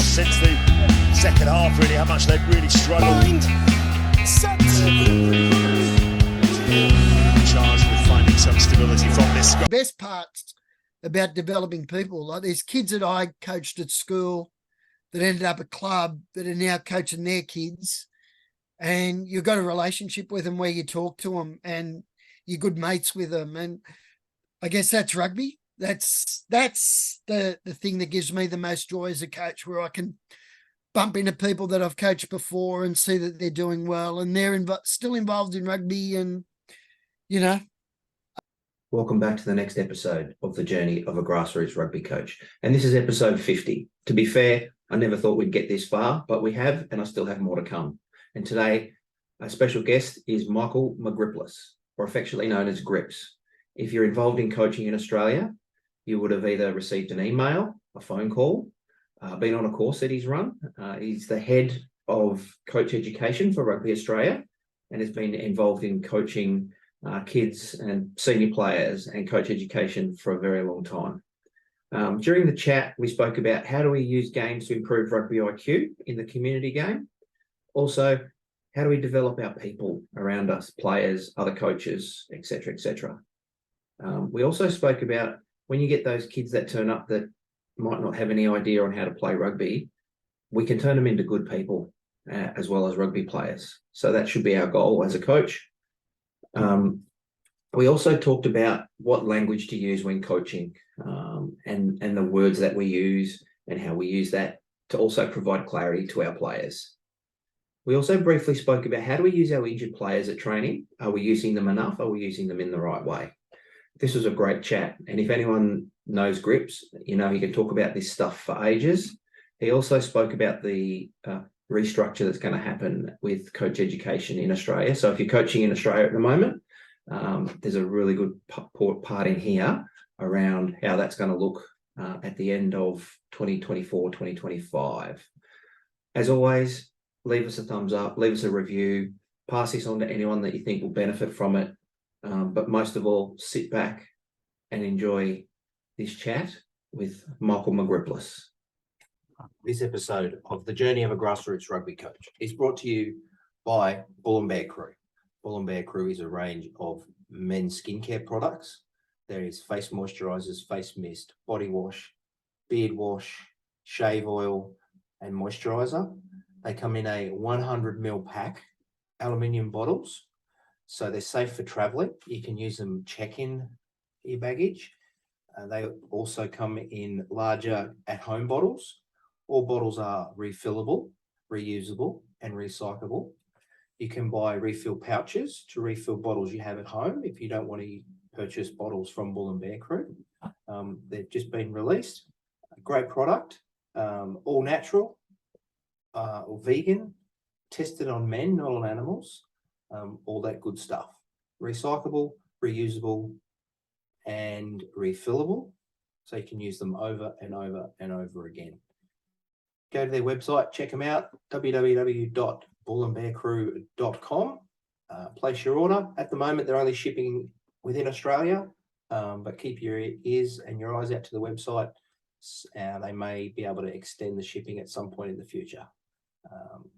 since the second half, really, how much they've really struggled. Charged with finding some stability from this. The best part about developing people, like there's kids that I coached at school that ended up at club that are now coaching their kids, and you've got a relationship with them where you talk to them and you're good mates with them. And I guess that's rugby. That's the thing that gives me the most joy as a coach, where I can bump into people that I've coached before and see that they're doing well and they're still involved in rugby. And, you know. Welcome back to the next episode of the journey of a grassroots rugby coach. And this is episode 50. To be fair, I never thought we'd get this far, but we have, and I still have more to come. And today, our special guest is Michael Magriplis, or affectionately known as Grips. If you're involved in coaching in Australia, you would have either received an email, a phone call, been on a course that he's run. He's the head of coach education for Rugby Australia and has been involved in coaching kids and senior players and coach education for a very long time. During the chat, we spoke about how do we use games to improve Rugby IQ in the community game. Also, how do we develop our people around us, players, other coaches, etc., etc. We also spoke about when you get those kids that turn up that might not have any idea on how to play rugby, we can turn them into good people as well as rugby players. So that should be our goal as a coach. We also talked about what language to use when coaching and the words that we use and how we use that to also provide clarity to our players. We also briefly spoke about how do we use our injured players at training? Are we using them enough? Are we using them in the right way? This was a great chat. And if anyone knows Grips, you know, he can talk about this stuff for ages. He also spoke about the restructure that's going to happen with coach education in Australia. So if you're coaching in Australia at the moment, there's a really good part in here around how that's going to look at the end of 2024, 2025. As always, leave us a thumbs up, leave us a review, pass this on to anyone that you think will benefit from it. But most of all, sit back and enjoy this chat with Michael Magriplis. This episode of The Journey of a Grassroots Rugby Coach is brought to you by Bull and Bear Crew. Bull and Bear Crew is a range of men's skincare products. There is face moisturizers, face mist, body wash, beard wash, shave oil, and moisturizer. They come in a 100ml pack, aluminium bottles. So they're safe for traveling. You can use them check-in your baggage. They also come in larger at-home bottles. All bottles are refillable, reusable, and recyclable. You can buy refill pouches to refill bottles you have at home if you don't want to purchase bottles from Bull and Bear Crew. They've just been released. A great product, all natural or vegan, tested on men, not on animals. All that good stuff. Recyclable, reusable, and refillable. So you can use them over and over and over again. Go to their website, check them out, www.bullandbearcrew.com. Place your order. At the moment, they're only shipping within Australia, but keep your ears and your eyes out to the website. They may be able to extend the shipping at some point in the future.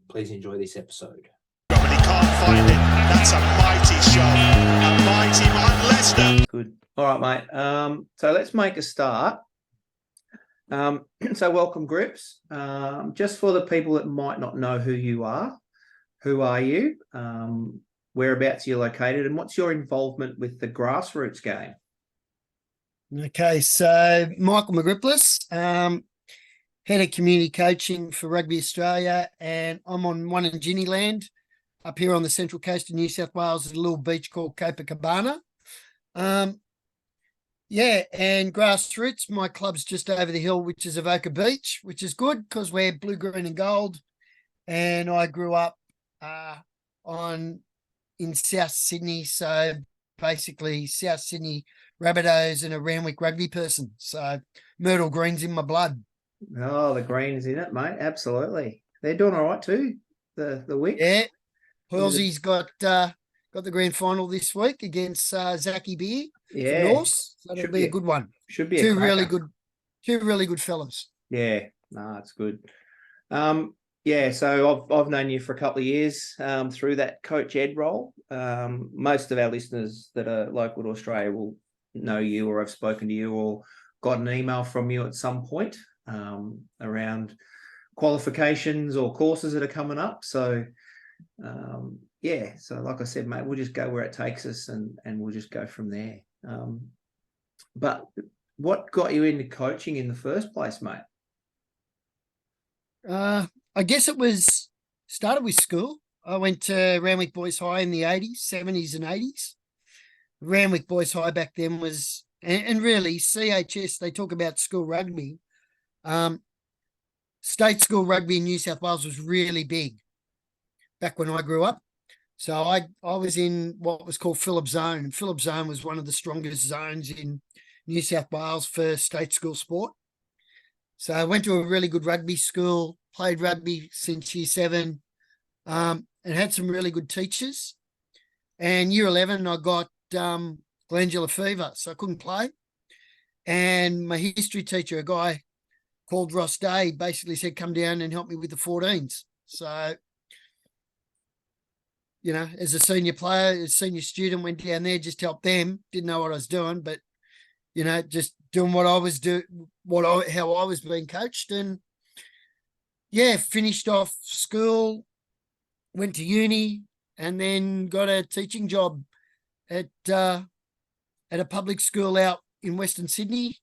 Please enjoy this episode. Can't find it. That's a mighty shot. A mighty Mark Lester. Good. All right, mate. So let's make a start. So welcome, Grips. Just for the people that might not know who you are, who are you? Whereabouts you're located, and what's your involvement with the grassroots game? Okay, so Michael Magriplis, head of community coaching for Rugby Australia, and I'm on One in Ginny land, up here on the central coast of New South Wales at a little beach called Copacabana. And grassroots, my club's just over the hill, which is Avoca Beach, which is good because we're blue, green and gold. And I grew up in South Sydney, so basically South Sydney Rabbitohs and a Randwick rugby person. So Myrtle Green's in my blood. Oh, the green's in it, mate. Absolutely. They're doing all right too, the Wick. Yeah. Halsey's got the grand final this week against Zachy Beer for Norse. So that'll be a good one. Should be two really good fellas. Yeah, no, it's good. Yeah, so I've known you for a couple of years through that coach ed role. Most of our listeners that are local to Australia will know you or have spoken to you or got an email from you at some point around qualifications or courses that are coming up. So yeah, so like I said, mate, we'll just go where it takes us and we'll just go from there. But what got you into coaching in the first place, mate? I guess it was started with school. I went to Randwick Boys High in the 80s, 70s and 80s. Randwick Boys High back then was, and really CHS, they talk about school rugby. State school rugby in New South Wales was really big back when I grew up. So I was in what was called Phillip Zone. And Phillip Zone was one of the strongest zones in New South Wales for state school sport. So I went to a really good rugby school, played rugby since year 7, and had some really good teachers. And year 11, I got glandular fever, so I couldn't play. And my history teacher, a guy called Ross Day, basically said, come down and help me with the 14s. So, you know, as a senior player, as a senior student, went down there, just helped them. Didn't know what I was doing, but, you know, just doing what I was doing, how I was being coached. And yeah, finished off school, went to uni, and then got a teaching job at a public school out in Western Sydney,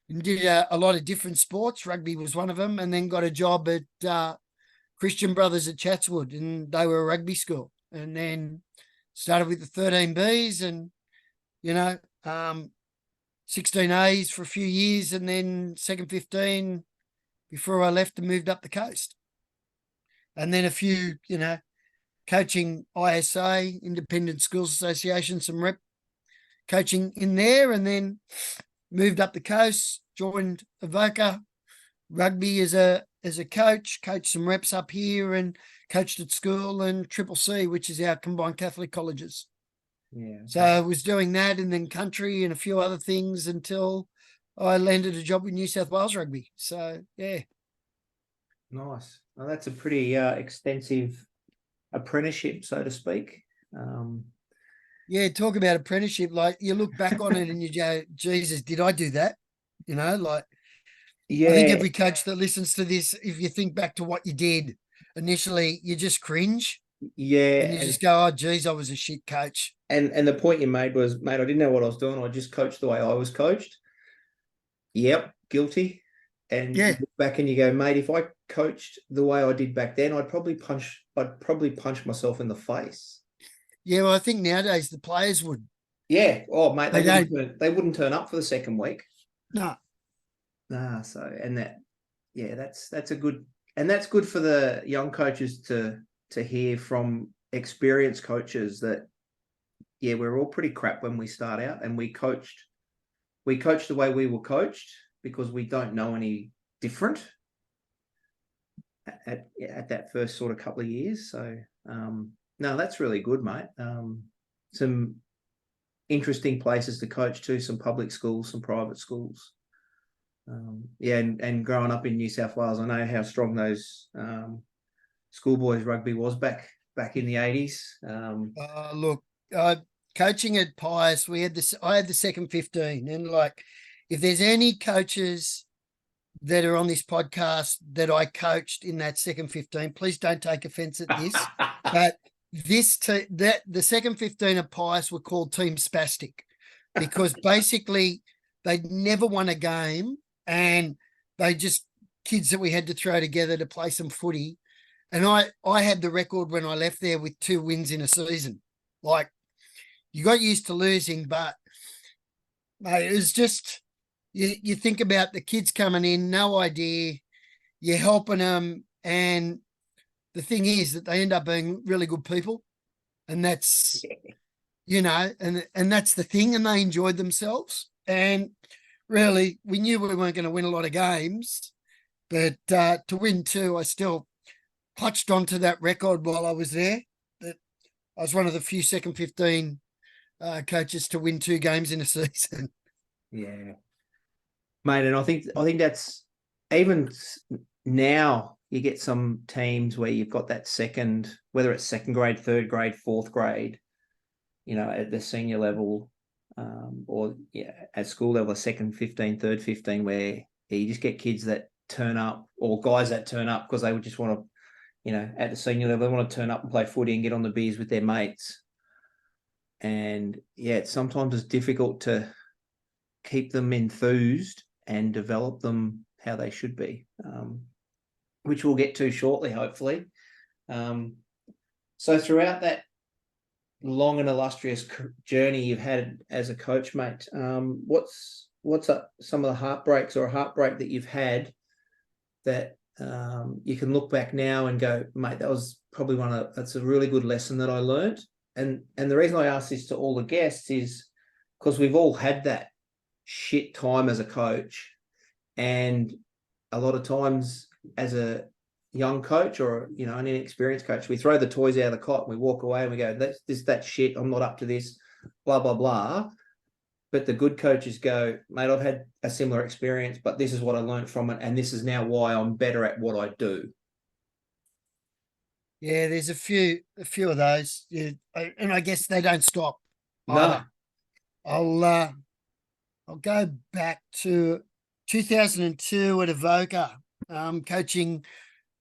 and did a lot of different sports. Rugby was one of them, and then got a job at Christian Brothers at Chatswood, and they were a rugby school. And then started with the 13Bs and, you know, 16As for a few years, and then second 15 before I left and moved up the coast. And then a few, you know, coaching ISA, Independent Schools Association, some rep coaching in there, and then moved up the coast, joined Avoca Rugby as a coach, coached some reps up here and coached at school, and Triple C, which is our combined Catholic colleges. Yeah. So I was doing that and then country and a few other things until I landed a job with New South Wales Rugby. So, yeah. Nice. Well, that's a pretty extensive apprenticeship, so to speak. Yeah, talk about apprenticeship. Like, you look back on it and you go, Jesus, did I do that? You know, like, Yeah. I think every coach that listens to this, if you think back to what you did initially, you just cringe. Yeah. And you just go, oh, geez, I was a shit coach. And the point you made was, mate, I didn't know what I was doing. I just coached the way I was coached. Yep, guilty. And Yeah. you look back and you go, mate, if I coached the way I did back then, I'd probably punch myself in the face. Yeah, well, I think nowadays the players would. Yeah. Oh, mate, They wouldn't turn up for the second week. No. Nah, so that's a good, and that's good for the young coaches to hear from experienced coaches that, yeah, we're all pretty crap when we start out, and we coached the way we were coached because we don't know any different at that first sort of couple of years. So no, that's really good, mate. Some interesting places to coach too, some public schools, some private schools. Yeah, and growing up in New South Wales, I know how strong those schoolboys rugby was back in the 80s. Look, coaching at Pius, I had the second 15, and like, if there's any coaches that are on this podcast that I coached in that second 15, please don't take offense at this, but the second 15 at Pius were called Team Spastic because basically they'd never won a game, and they just kids that we had to throw together to play some footy. And I had the record when I left there with 2 wins in a season. Like, you got used to losing, but mate, it was just, you think about the kids coming in, no idea, you're helping them. And the thing is that they end up being really good people. And that's, you know, and that's the thing. And they enjoyed themselves. And really, we knew we weren't going to win a lot of games, but to win 2, I still clutched onto that record while I was there. That I was one of the few second 15 coaches to win 2 games in a season. Yeah, mate, and I think that's even now you get some teams where you've got that second, whether it's second grade, third grade, fourth grade, at the senior level, or at school level, second 15, third 15, where you just get kids that turn up, or guys that turn up because they would just want to, at the senior level, they want to turn up and play footy and get on the beers with their mates. And sometimes it's difficult to keep them enthused and develop them how they should be, which we'll get to shortly, hopefully. So throughout that long and illustrious journey you've had as a coach, mate, what's some of the heartbreaks or a heartbreak that you've had that you can look back now and go, mate, that was probably that's a really good lesson that I learned. And the reason I ask this to all the guests is because we've all had that shit time as a coach, and a lot of times as a young coach or an inexperienced coach, we throw the toys out of the cot and we walk away and we go, that's shit, I'm not up to this, blah blah blah. But the good coaches go, mate, I've had a similar experience, but this is what I learned from it, and this is now why I'm better at what I do. Yeah, there's a few of those, and I guess they don't stop. No. I'll go back to 2002 at Avoca, coaching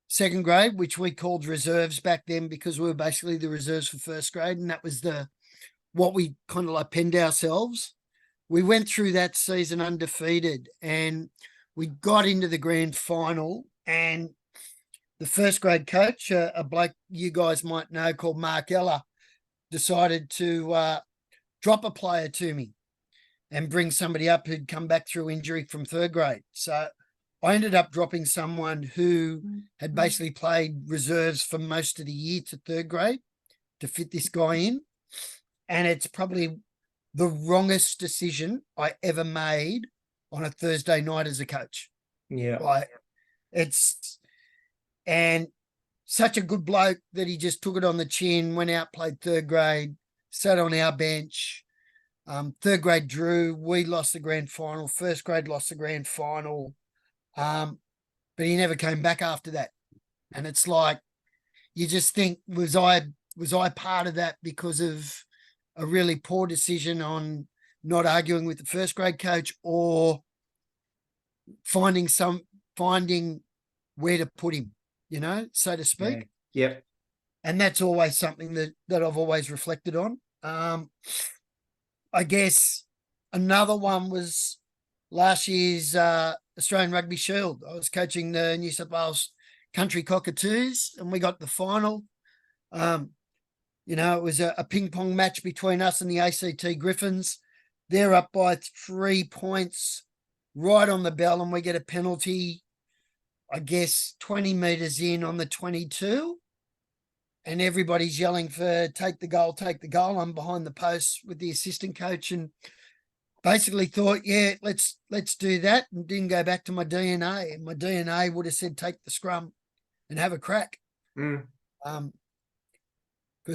second grade, which we called reserves back then because we were basically the reserves for first grade, and that was what we kind of like penned ourselves. We went through that season undefeated, and we got into the grand final, and the first grade coach, a bloke you guys might know called Mark Ella, decided to drop a player to me and bring somebody up who'd come back through injury from third grade. So I ended up dropping someone who had basically played reserves for most of the year to third grade to fit this guy in. And it's probably the wrongest decision I ever made on a Thursday night as a coach. Yeah. And such a good bloke that he just took it on the chin, went out, played third grade, sat on our bench. Third grade drew, we lost the grand final, first grade lost the grand final. But he never came back after that. And it's like, you just think, was I part of that because of a really poor decision on not arguing with the first grade coach, or finding where to put him, so to speak. Yeah. Yep. And that's always something that I've always reflected on. I guess another one was last year's Australian Rugby Shield. I was coaching the New South Wales Country Cockatoos, and we got the final. It was a ping pong match between us and the ACT Griffins. They're up by 3 points right on the bell, and we get a penalty, I guess, 20 metres in on the 22. And everybody's yelling for take the goal, take the goal. I'm behind the post with the assistant coach, and basically thought, let's do that, and didn't go back to my DNA. And my DNA would have said take the scrum and have a crack. Because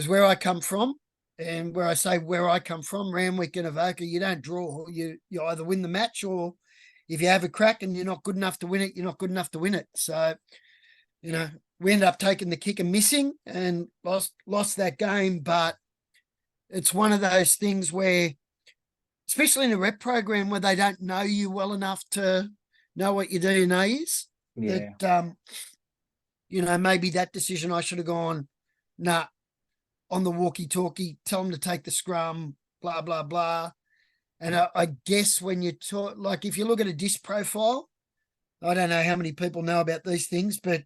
where I come from, and where I say where I come from, Randwick and Avoca, you don't draw. You either win the match, or if you have a crack and you're not good enough to win it, you're not good enough to win it. So, we ended up taking the kick and missing and lost that game. But it's one of those things where, especially in a rep program where they don't know you well enough to know what your DNA is, that, maybe that decision I should have gone, nah, on the walkie-talkie, tell them to take the scrum, blah, blah, blah. And I guess when you talk, like if you look at a disc profile, I don't know how many people know about these things, but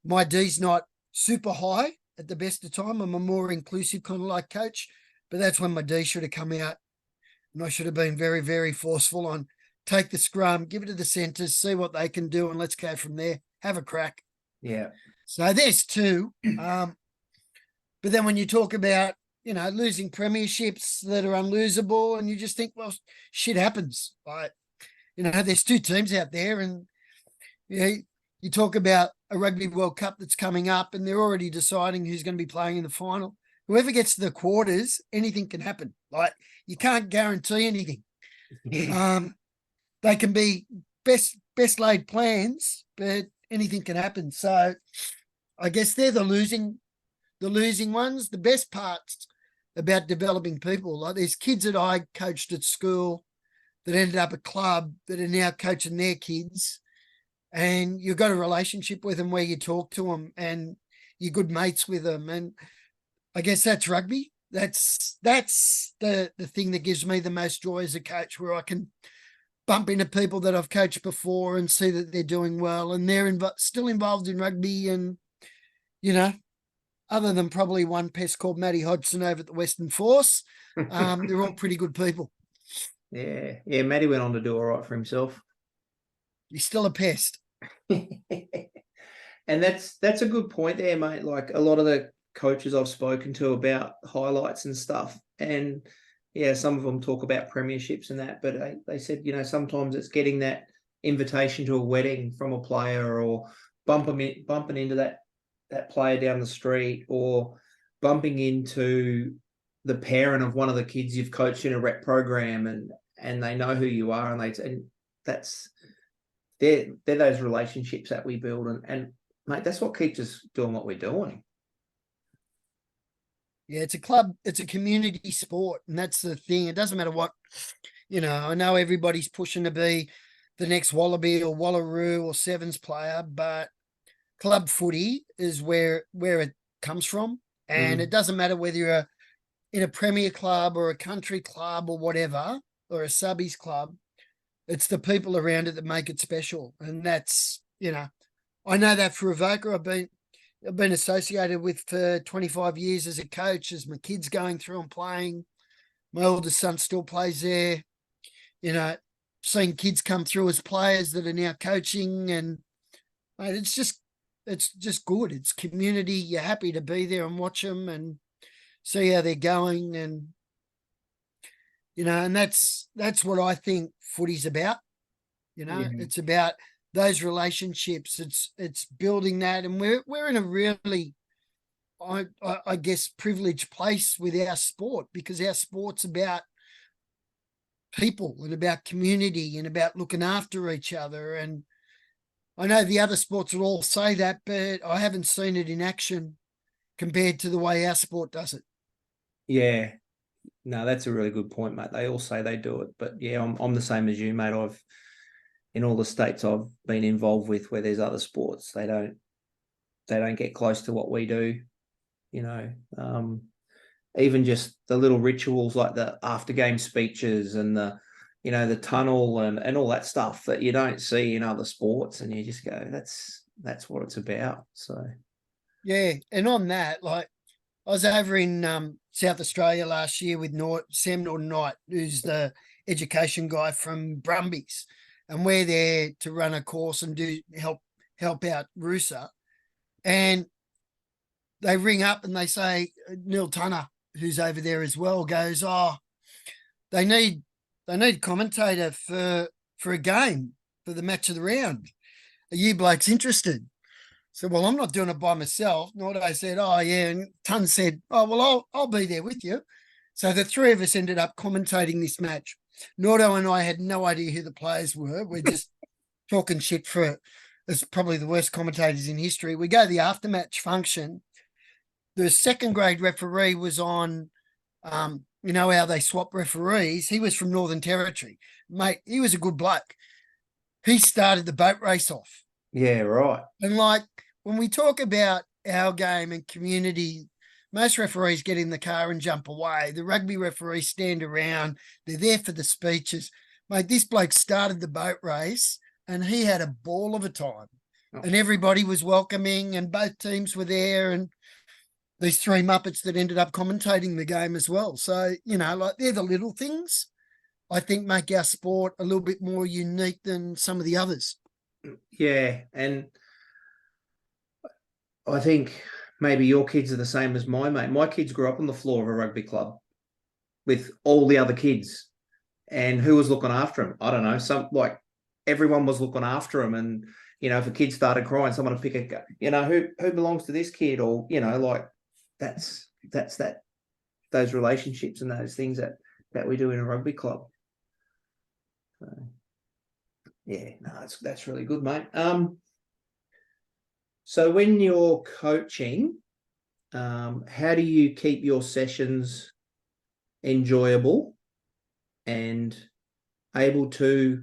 my D's not super high at the best of time. I'm a more inclusive kind of like coach, but that's when my D should have come out, and I should have been very, very forceful on take the scrum, give it to the centres, see what they can do, and let's go from there. Have a crack. Yeah. So there's two. But then when you talk about, losing premierships that are unlosable, and you just think, well, shit happens. Like, there's two teams out there, and you talk about a Rugby World Cup that's coming up, and they're already deciding who's going to be playing in the final. Whoever gets to the quarters, anything can happen. Like, you can't guarantee anything. They can be best laid plans, but anything can happen. So I guess they're the losing ones. The best parts about developing people, like there's kids that I coached at school that ended up at club that are now coaching their kids, and you've got a relationship with them where you talk to them and you're good mates with them. And I guess that's rugby. That's the thing that gives me the most joy as a coach, where I can bump into people that I've coached before and see that they're doing well and they're still involved in rugby. And, you know, other than probably one pest called Matty Hodgson over at the Western Force, they're all pretty good people. Yeah. Matty went on to do all right for himself. He's still a pest. And that's a good point there, mate. Like a lot of the coaches I've spoken to about highlights and stuff, and yeah, some of them talk about premierships and that, but they said, you know, sometimes it's getting that invitation to a wedding from a player, or bumping into that player down the street, or bumping into the parent of one of the kids you've coached in a rep program, and they know who you are, and they're those relationships that we build, and mate, that's what keeps us doing what we're doing. Yeah, it's a club, it's a community sport, and that's the thing. It doesn't matter what, you know, I know everybody's pushing to be the next Wallaby or Wallaroo or Sevens player, but club footy is where it comes from. And it doesn't matter whether you're in a premier club or a country club or whatever, or a subbies club, it's the people around it that make it special. And that's, you know, I know that for Avoca. I've been associated with for 25 years as a coach, as my kids going through and playing. My oldest son still plays there. You know, seeing kids come through as players that are now coaching, and mate, it's just good. It's community. You're happy to be there and watch them and see how they're going, and you know, and that's what I think footy's about. You know, It's about those relationships. It's building that, and we're in a really, I guess, privileged place with our sport, because our sport's about people and about community and about looking after each other. And I know the other sports will all say that, but I haven't seen it in action compared to the way our sport does it. Yeah, no, that's a really good point, mate. They all say they do it, but yeah, I'm the same as you, mate. In all the states I've been involved with where there's other sports, they don't get close to what we do. You know, even just the little rituals like the after game speeches and the tunnel and all that stuff that you don't see in other sports, and you just go, that's what it's about. So yeah, and on that, like I was over in South Australia last year with Sam Norton-Knight, who's the education guy from Brumbies. And we're there to run a course and help out Roosa. And they ring up and they say, Neil Tunner, who's over there as well, goes, oh, they need a commentator for a game, for the match of the round. Are you blokes interested? So, well, I'm not doing it by myself. Nordo said, oh, yeah. And Tun said, oh, well, I'll be there with you. So the three of us ended up commentating this match. Nordo and I had no idea who the players were. We're just talking shit as probably the worst commentators in history. We go to the aftermatch function. The second grade referee was on, you know how they swap referees. He was from Northern Territory. Mate, he was a good bloke. He started the boat race off. Yeah, right. And like when we talk about our game and community, most referees get in the car and jump away. The rugby referees stand around. They're there for the speeches. Mate, this bloke started the boat race and he had a ball of a time. Oh. And everybody was welcoming and both teams were there, and these three Muppets that ended up commentating the game as well. So, you know, like they're the little things I think make our sport a little bit more unique than some of the others. Yeah, and I think maybe your kids are the same as my mate. My kids grew up on the floor of a rugby club with all the other kids, and who was looking after them? I don't know. Everyone was looking after them, and you know, if a kid started crying, someone would pick who belongs to this kid, or you know, like that's those relationships and those things that we do in a rugby club. So, yeah, no, that's really good, mate. So when you're coaching, how do you keep your sessions enjoyable and able to,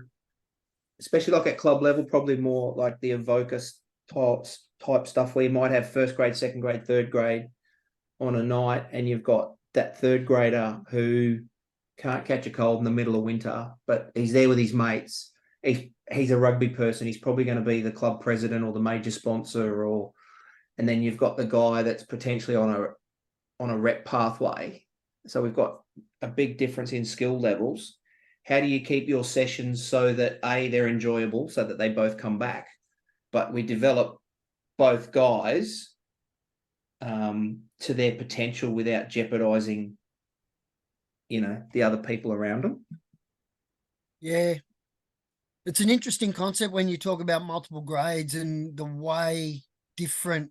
especially like at club level, probably more like the evoker type stuff where you might have first grade, second grade, third grade on a night, and you've got that third grader who can't catch a cold in the middle of winter, but he's there with his mates. He's a rugby person. He's probably going to be the club president or the major sponsor, and then you've got the guy that's potentially on a rep pathway. So we've got a big difference in skill levels. How do you keep your sessions so that they're enjoyable, so that they both come back, but we develop both guys to their potential without jeopardizing, the other people around them? Yeah. It's an interesting concept when you talk about multiple grades and the way different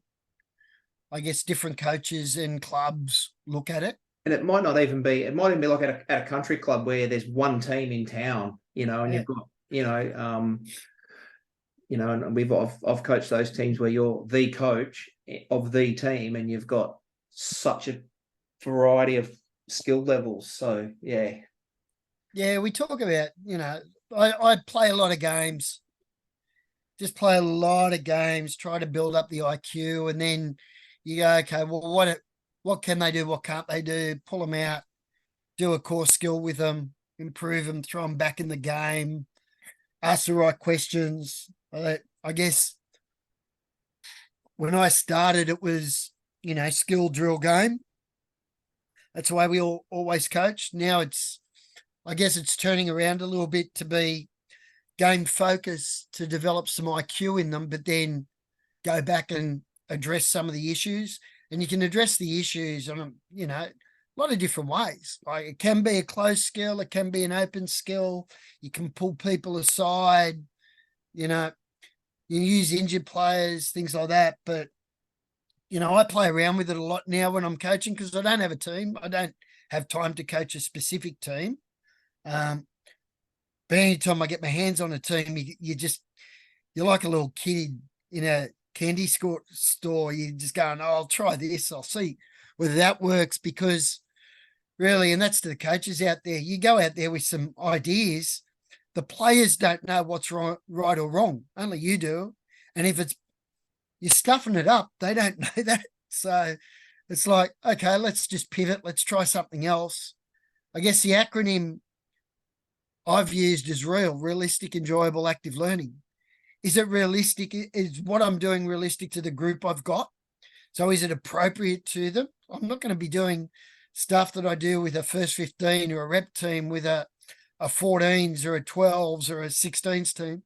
coaches and clubs look at it. And it might even be like at a country club where there's one team in town, and you've got, and I've coached those teams where you're the coach of the team and you've got such a variety of skill levels. So yeah. Yeah, we talk about, I play a lot of games, try to build up the IQ, and then you go, okay, well, what can they do? What can't they do? Pull them out, do a core skill with them, improve them, throw them back in the game, ask the right questions. I guess when I started, it was, skill drill game. That's the way we always coach. Now I guess it's turning around a little bit to be game focused to develop some IQ in them, but then go back and address some of the issues. And you can address the issues on, a lot of different ways. Like it can be a closed skill, it can be an open skill. You can pull people aside, you use injured players, things like that. But, I play around with it a lot now when I'm coaching because I don't have a team. I don't have time to coach a specific team. But anytime I get my hands on a team, you're like a little kid in a candy store. You're just going, I'll try this. I'll see whether that works, because really, and that's to the coaches out there, you go out there with some ideas. The players don't know what's right or wrong. Only you do. And if you're stuffing it up, they don't know that. So it's like, okay, let's just pivot. Let's try something else. I guess the acronym I've used is realistic, enjoyable, active learning. Is it realistic? Is what I'm doing realistic to the group I've got? So is it appropriate to them? I'm not going to be doing stuff that I do with a first 15 or a rep team with a 14s or a 12s or a 16s team.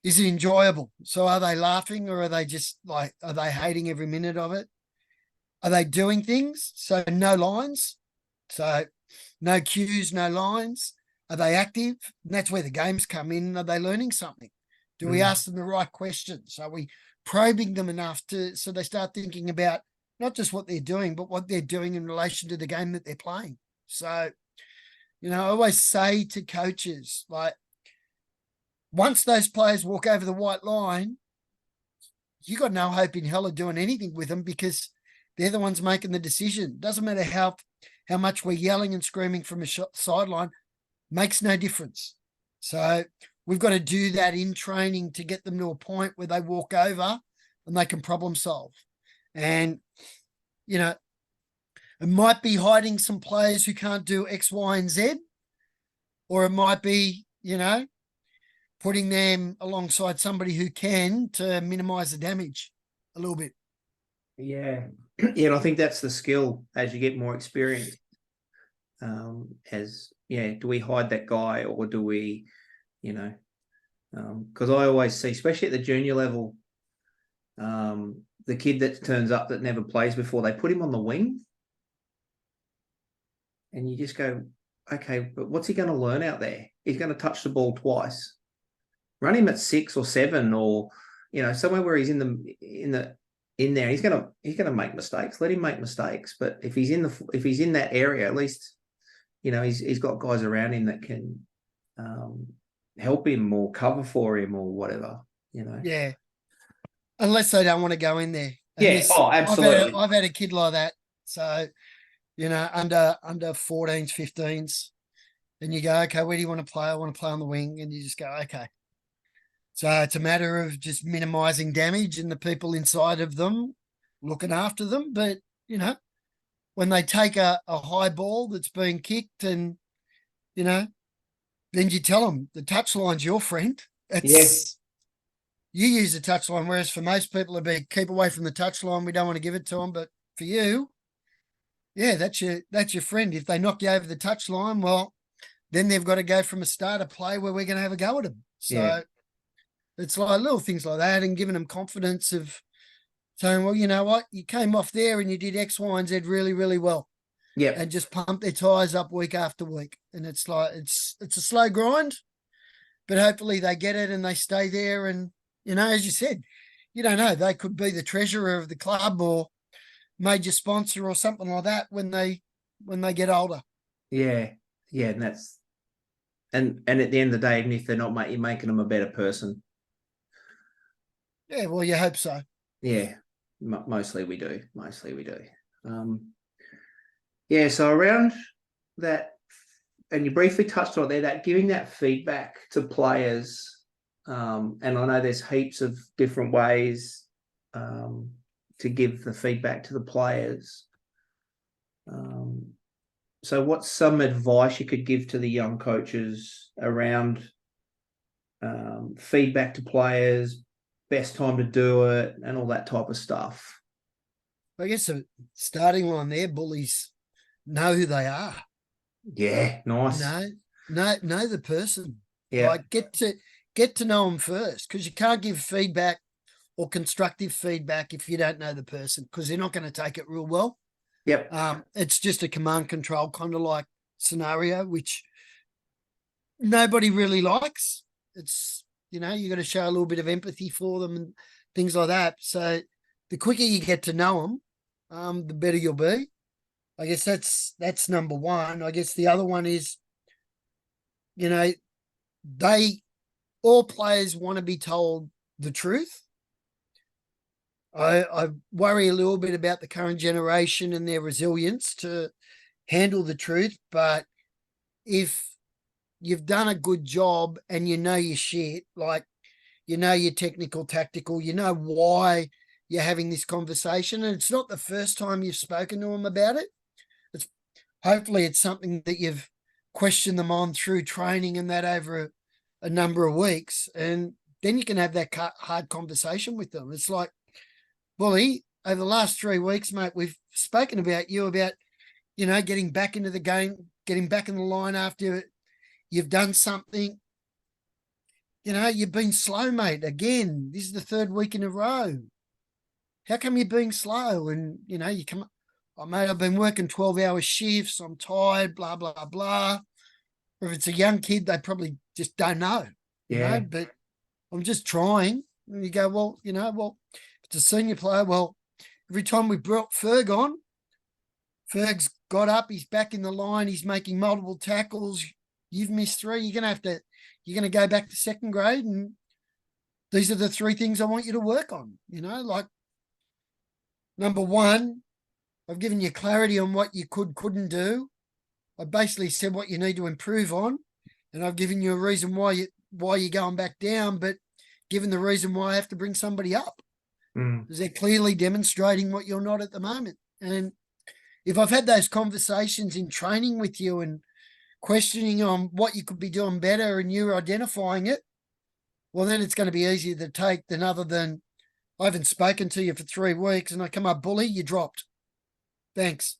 Is it enjoyable? So are they laughing, or are they just like, are they hating every minute of it? Are they doing things? So no lines. So no cues, no lines. Are they active? And that's where the games come in. Are they learning something? Do we ask them the right questions? Are we probing them enough so they start thinking about not just what they're doing, but what they're doing in relation to the game that they're playing? So, I always say to coaches, like, once those players walk over the white line, you got no hope in hell of doing anything with them, because they're the ones making the decision. Doesn't matter how much we're yelling and screaming from a sideline, makes no difference. So we've got to do that in training to get them to a point where they walk over and they can problem solve. And, it might be hiding some players who can't do X, Y, and Z, or it might be, putting them alongside somebody who can, to minimize the damage a little bit. Yeah. Yeah. And I think that's the skill as you get more experience. Do we hide that guy, or do we, because I always see, especially at the junior level, the kid that turns up that never plays before, they put him on the wing. And you just go, okay, but what's he going to learn out there? He's going to touch the ball twice. Run him at 6 or 7, or somewhere where he's in there. He's going to make mistakes. Let him make mistakes. But if he's in that area, at least he's got guys around him that can help him or cover for him or whatever. Yeah. unless they don't want to go in there. And Yeah. Oh, absolutely. I've had a kid like that. So, under 14s, 15s, and you go, okay, where do you want to play? I want to play on the wing, and you just go, okay. So it's a matter of just minimizing damage and the people inside of them looking after them. But when they take a high ball that's being kicked, and then you tell them the touchline's your friend. Yes. You use the touchline, whereas for most people it'd be keep away from the touchline. We don't want to give it to them, but for you, yeah, that's your friend. If they knock you over the touchline, well, then they've got to go from a starter play where we're going to have a go at them. So it's like little things like that, and giving them confidence of saying, well, you know what, you came off there and you did X, Y, and Z really, really well. Yeah. And just pump their tires up week after week. And it's like it's a slow grind, but hopefully they get it and they stay there. And as you said, you don't know, they could be the treasurer of the club or major sponsor or something like that when they get older. Yeah. And that's and at the end of the day, even if they're not, you're making them a better person. Yeah, well, you hope so. Yeah, mostly we do. Yeah, so around that, and you briefly touched on there, that giving that feedback to players, and I know there's heaps of different ways to give the feedback to the players. So what's some advice you could give to the young coaches around feedback to players, best time to do it, and all that type of stuff? I guess the starting line there, bullies know who they are. Yeah, nice. Know the person. Yeah. Like get to know them first, because you can't give feedback or constructive feedback if you don't know the person, because they're not going to take it real well. Yep. It's just a command control kind of like scenario, which nobody really likes. It's, you got to show a little bit of empathy for them and things like that. So the quicker you get to know them, the better you'll be. I guess that's number one. I guess the other one is, all players want to be told the truth. I worry a little bit about the current generation and their resilience to handle the truth. But if you've done a good job and you know your shit, like, your technical, tactical, why you're having this conversation, and it's not the first time you've spoken to them about it. Hopefully it's something that you've questioned them on through training and that over a number of weeks, and then you can have that hard conversation with them. It's like, Bully, over the last 3 weeks, mate, we've spoken about getting back into the game, getting back in the line after you've done something. You've been slow, mate. Again, this is the 3rd week in a row. How come you're being slow? And, you come, oh, mate, I've been working 12-hour shifts. I'm tired, blah, blah, blah. Or if it's a young kid, they probably just don't know, but I'm just trying. And you go, well, if it's a senior player, well, every time we brought Ferg on, Ferg's got up, he's back in the line, he's making multiple tackles. You've missed 3. You're going to go back to 2nd grade, and these are the 3 things I want you to work on. Like, number one, I've given you clarity on what you couldn't do. I basically said what you need to improve on, and I've given you a reason why you're going back down, but given the reason why I have to bring somebody up. Because they're clearly demonstrating what you're not at the moment. And if I've had those conversations in training with you and questioning on what you could be doing better and you're identifying it, well, then it's going to be easier to take than other than I haven't spoken to you for 3 weeks and I come up, Bully, you dropped. Thanks.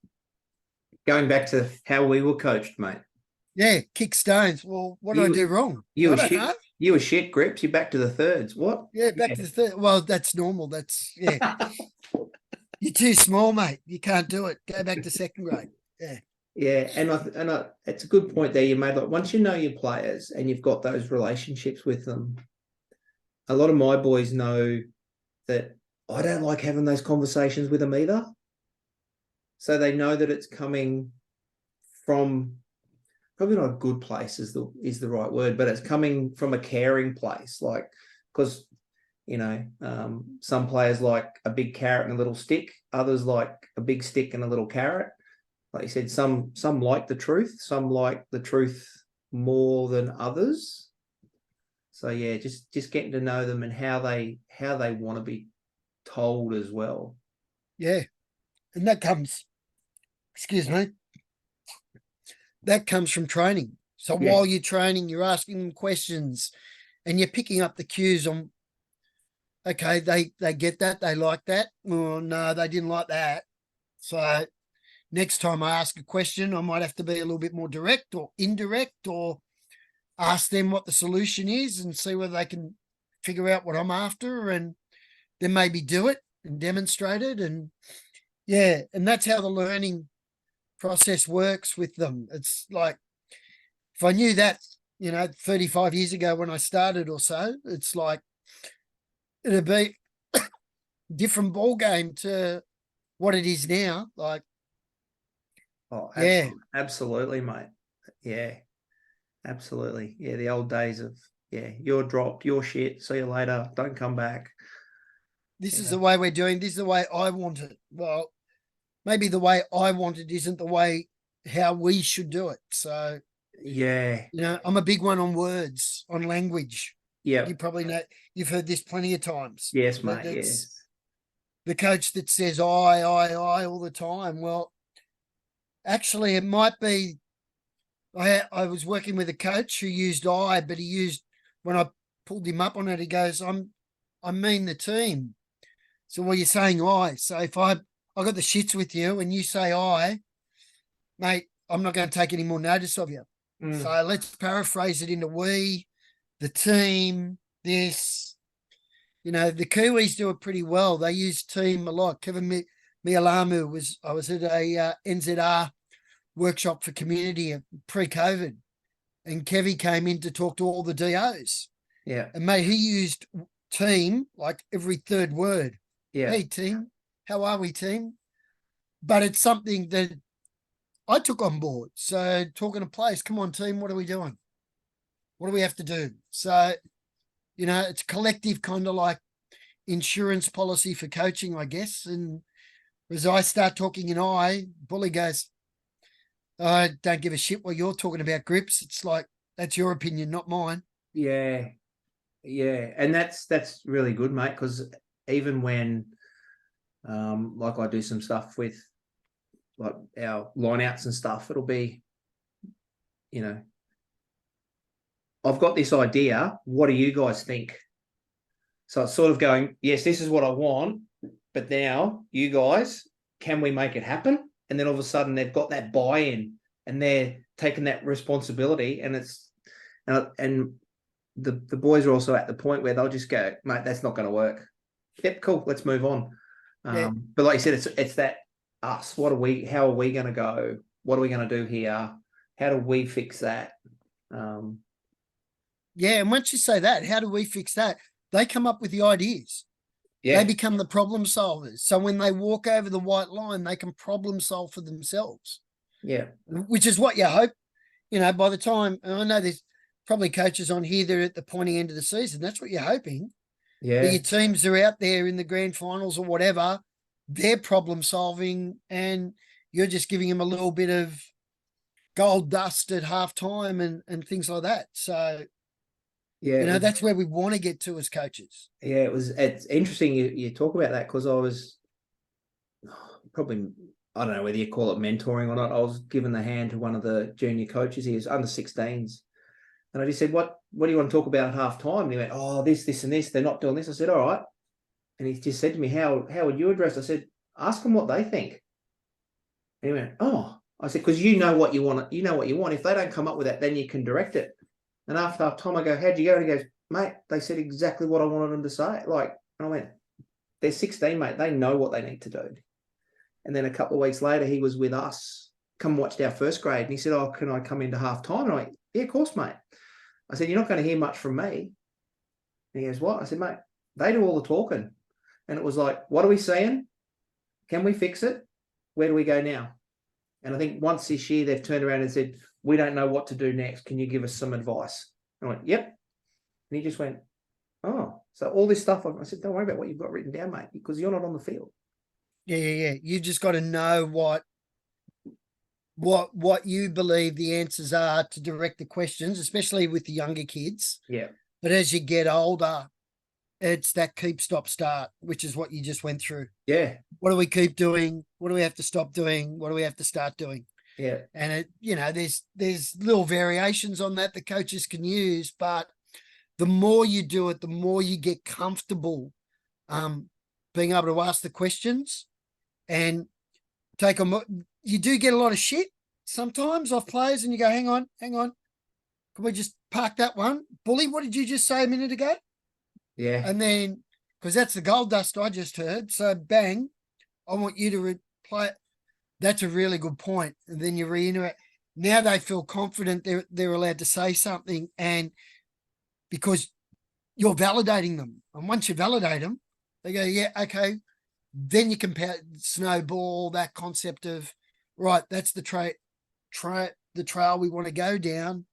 Going back to how we were coached, mate. Yeah, kick stones. Well, what did I do wrong? You were shit, Grips. You're back to the 3rds. What? Yeah, back to the 3rd. Well, that's normal. That's, yeah. You're too small, mate. You can't do it. Go back to 2nd grade. Yeah. Yeah, and I it's a good point there you made. Like, once you know your players and you've got those relationships with them, a lot of my boys know that I don't like having those conversations with them either. So they know that it's coming from probably not a good place is the right word, but it's coming from a caring place. Like, because Some players like a big carrot and a little stick, others like a big stick and a little carrot. Like you said, some like the truth, some like the truth more than others. So yeah, just getting to know them and how they want to be told as well. Yeah. And that comes, excuse me, that comes from training. So Yeah. while you're training, you're asking them questions and you're picking up the cues on, okay, they get that, they like that. Well, no, they didn't like that. So next time I ask a question, I might have to be a little bit more direct or indirect, or ask them what the solution is and see whether they can figure out what I'm after, and then maybe do it and demonstrate it. And yeah, and that's how the learning process works with them. It's like, if I knew that, 35 years ago when I started or so, it's like, it'd be a different ball game to what it is now. Like, Oh, yeah, absolutely, mate. Yeah, absolutely. Yeah, the old days of, you're dropped, you're shit, see you later, don't come back. this is the way we're doing. This is the way I want it. Well, maybe the way I want it isn't the way how we should do it. So, yeah, I'm a big one on words, on language. yeah, You probably know, you've heard this plenty of times. yes, But mate. it's Yes, the coach that says I all the time. Well, actually, it might be. I was working with a coach who used I, but he used, when I pulled him up on it, he goes, I mean the team. So, well, you're saying I. So if I got the shits with you and you say I, mate, I'm not going to take any more notice of you. So let's paraphrase it into we, the team, this. The Kiwis do it pretty well. They use team a lot. Kevin Mialamu I was at a NZR workshop for community pre-COVID, and Kevy came in to talk to all the DOs. yeah, And mate, he used team like every third word. yeah, Hey team, how are we team? But it's something that I took on board. So talking to players, come on team, what are we doing? What do we have to do? So, it's collective, kind of like insurance policy for coaching, I guess. And as I start talking in I, Bully goes, I don't give a shit what you're talking about, Grips. It's like, that's your opinion, not mine. yeah, and that's really good, mate. Because even when, like I do some stuff with like our lineouts and stuff, it'll be, I've got this idea. What do you guys think? So it's sort of going, yes, this is what I want, but now you guys, can we make it happen? And then all of a sudden they've got that buy-in and they're taking that responsibility, and the boys are also at the point where they'll just go, mate, that's not going to work. Yep, cool, let's move on. Yeah. But like you said, it's that us. How are we going to go? What are we going to do here? How do we fix that? Yeah, and once you say that, how do we fix that? They come up with the ideas. Yeah, They become the problem solvers. So when they walk over the white line, they can problem solve for themselves. yeah, Which is what you hope, by the time, and I know there's probably coaches on here that are at the pointy end of the season. That's what you're hoping. yeah, That your teams are out there in the grand finals or whatever, they're problem solving, and you're just giving them a little bit of gold dust at halftime and things like that. So, yeah. that's where we want to get to as coaches. Yeah, it's interesting you talk about that, because I was probably, I don't know whether you call it mentoring or not. I was given the hand to one of the junior coaches. He was under 16s. And I just said, what do you want to talk about at half time? And he went, oh, this and this, they're not doing this. I said, all right. And he just said to me, how would you address it? I said, ask them what they think. And he went, oh. I said, because you know what you want. You know what you want. If they don't come up with that, then you can direct it. And after half time, I go, how'd you go? And he goes, mate, they said exactly what I wanted them to say. And I went, they're 16, mate. They know what they need to do. And then a couple of weeks later, he was with us, come watched our first grade. And he said, oh, can I come into half time? And I went, yeah, of course, mate. I said, you're not going to hear much from me. And he goes, what? I said, mate, they do all the talking. And it was like, what are we seeing? Can we fix it? Where do we go now? And I think once this year, they've turned around and said, we don't know what to do next. Can you give us some advice? I went, yep. And he just went, oh, So all this stuff, I said, don't worry about what you've got written down, mate, because you're not on the field. Yeah. You just got to know what you believe the answers are to direct the questions, especially with the younger kids. Yeah. But as you get older, it's that keep, stop, start, which is what you just went through. Yeah. What do we keep doing? What do we have to stop doing? What do we have to start doing? Yeah. And there's little variations on that the coaches can use, but the more you do it, the more you get comfortable being able to ask the questions and take them. You do get a lot of shit sometimes off players, and you go, hang on. Can we just park that one? Bully, what did you just say a minute ago? Yeah. And then, because that's the gold dust I just heard. So bang, I want you to replay it. That's a really good point. And then you reiterate. Now they feel confident they're allowed to say something, and because you're validating them. And once you validate them, they go, yeah, okay. Then you compare snowball, that concept of, right, that's the trail we want to go down.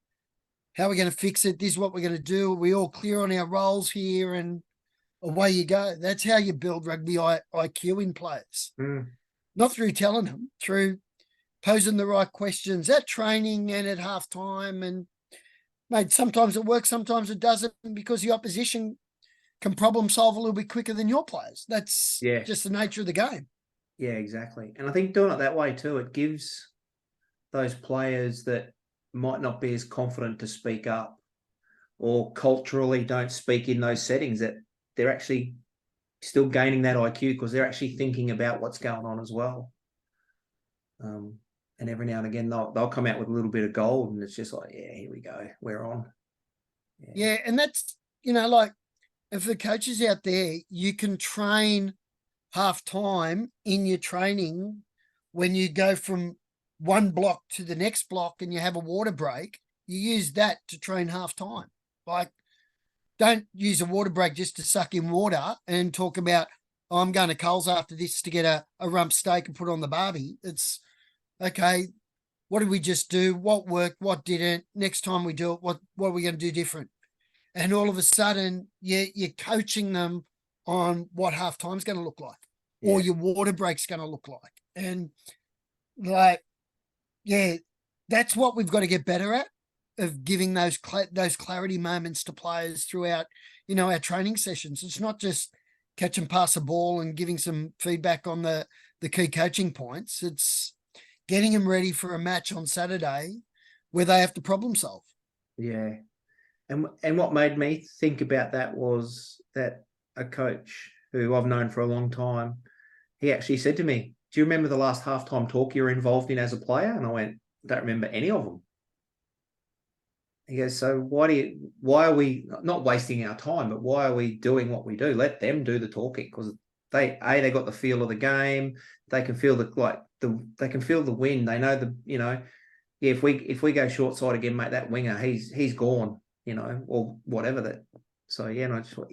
How are we going to fix it? This is what we're going to do. Are we all clear on our roles here? And away you go. That's how you build rugby IQ in players. Not through telling them, through posing the right questions at training and at halftime. And mate, sometimes it works, sometimes it doesn't, because the opposition can problem solve a little bit quicker than your players. That's just the nature of the game. Yeah, exactly. And I think doing it that way too, it gives those players that might not be as confident to speak up or culturally don't speak in those settings, that they're actually still gaining that IQ because they're actually thinking about what's going on as well. And every now and again, they'll come out with a little bit of gold, and it's just like, yeah, here we go. We're on. Yeah, and that's, like, if the coaches out there, you can train half time in your training when you go from one block to the next block and you have a water break, you use that to train half time. Like, don't use a water break just to suck in water and talk about, oh, I'm going to Coles after this to get a rump steak and put on the barbie. It's, okay, what did we just do? What worked? What didn't? Next time we do it, what are we going to do different? And all of a sudden, you're coaching them on what half time's going to look like, or your water break's going to look like. And like, yeah, that's what we've got to get better at, of giving those clarity moments to players throughout, our training sessions. It's not just catch and pass a ball and giving some feedback on the key coaching points. It's getting them ready for a match on Saturday where they have to problem solve. Yeah. And what made me think about that was that a coach who I've known for a long time, he actually said to me, do you remember the last halftime talk you were involved in as a player? And I went, don't remember any of them. He goes, so why are we not wasting our time, but why are we doing what we do? Let them do the talking, because they got the feel of the game. They can feel they can feel the wind. They know if we go short side again, mate, that winger, he's gone, or whatever that. So yeah, and I just thought,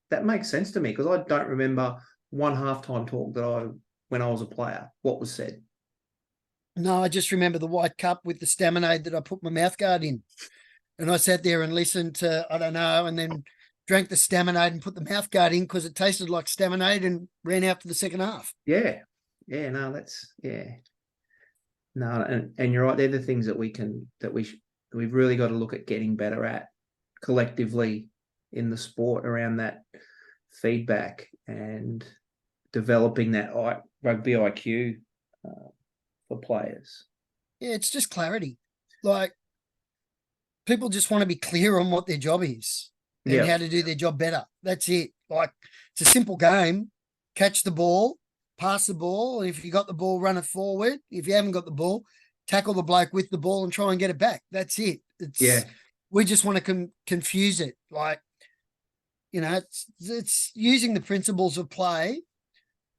that makes sense to me, because I don't remember one halftime talk when I was a player, what was said. No, I just remember the white cup with the Staminade that I put my mouth guard in. And I sat there and listened to, I don't know, and then drank the Staminade and put the mouth guard in because it tasted like Staminade, and ran out for the second half. Yeah. Yeah, no, No, and you're right. They're the things that we've really got to look at getting better at collectively in the sport, around that feedback and developing that rugby IQ for players. Yeah, it's just clarity. Like, people just want to be clear on what their job is and how to do their job better. That's it. Like, it's a simple game. Catch the ball, pass the ball. If you got the ball, run it forward. If you haven't got the ball, tackle the bloke with the ball and try and get it back. That's it. We just want to confuse it. Like, it's using the principles of play,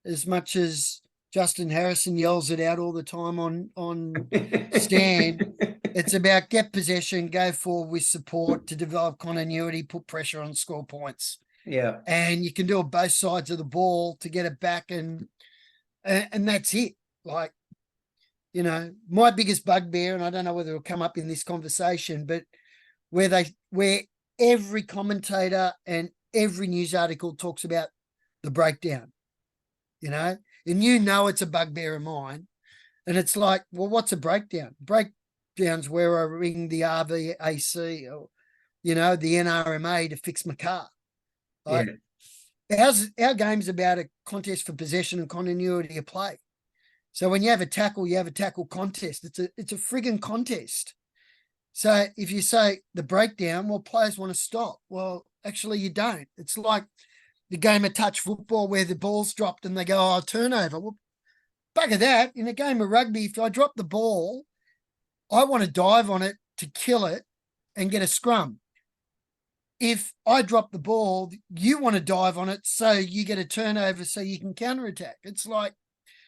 as much as Justin Harrison yells it out all the time on stand. It's about get possession, go forward with support to develop continuity, put pressure on, score points. Yeah. And you can do it both sides of the ball to get it back, and that's it. Like, my biggest bugbear, and I don't know whether it'll come up in this conversation, but where every commentator and every news article talks about the breakdown, you know, and you know it's a bugbear of mine. And it's like, well, what's a breakdown? Breakdown's where I ring the RVAC or, you know, the NRMA to fix my car. Like, our game's about a contest for possession and continuity of play. So when you have a tackle, you have a tackle contest. It's a friggin' contest. So if you say the breakdown, well, players want to stop. Well, actually, you don't. It's like the game of touch football where the ball's dropped and they go, oh, turnover. Well, bugger that. In a game of rugby, if I drop the ball, I want to dive on it to kill it and get a scrum. If I drop the ball, you want to dive on it so you get a turnover so you can counterattack. It's like,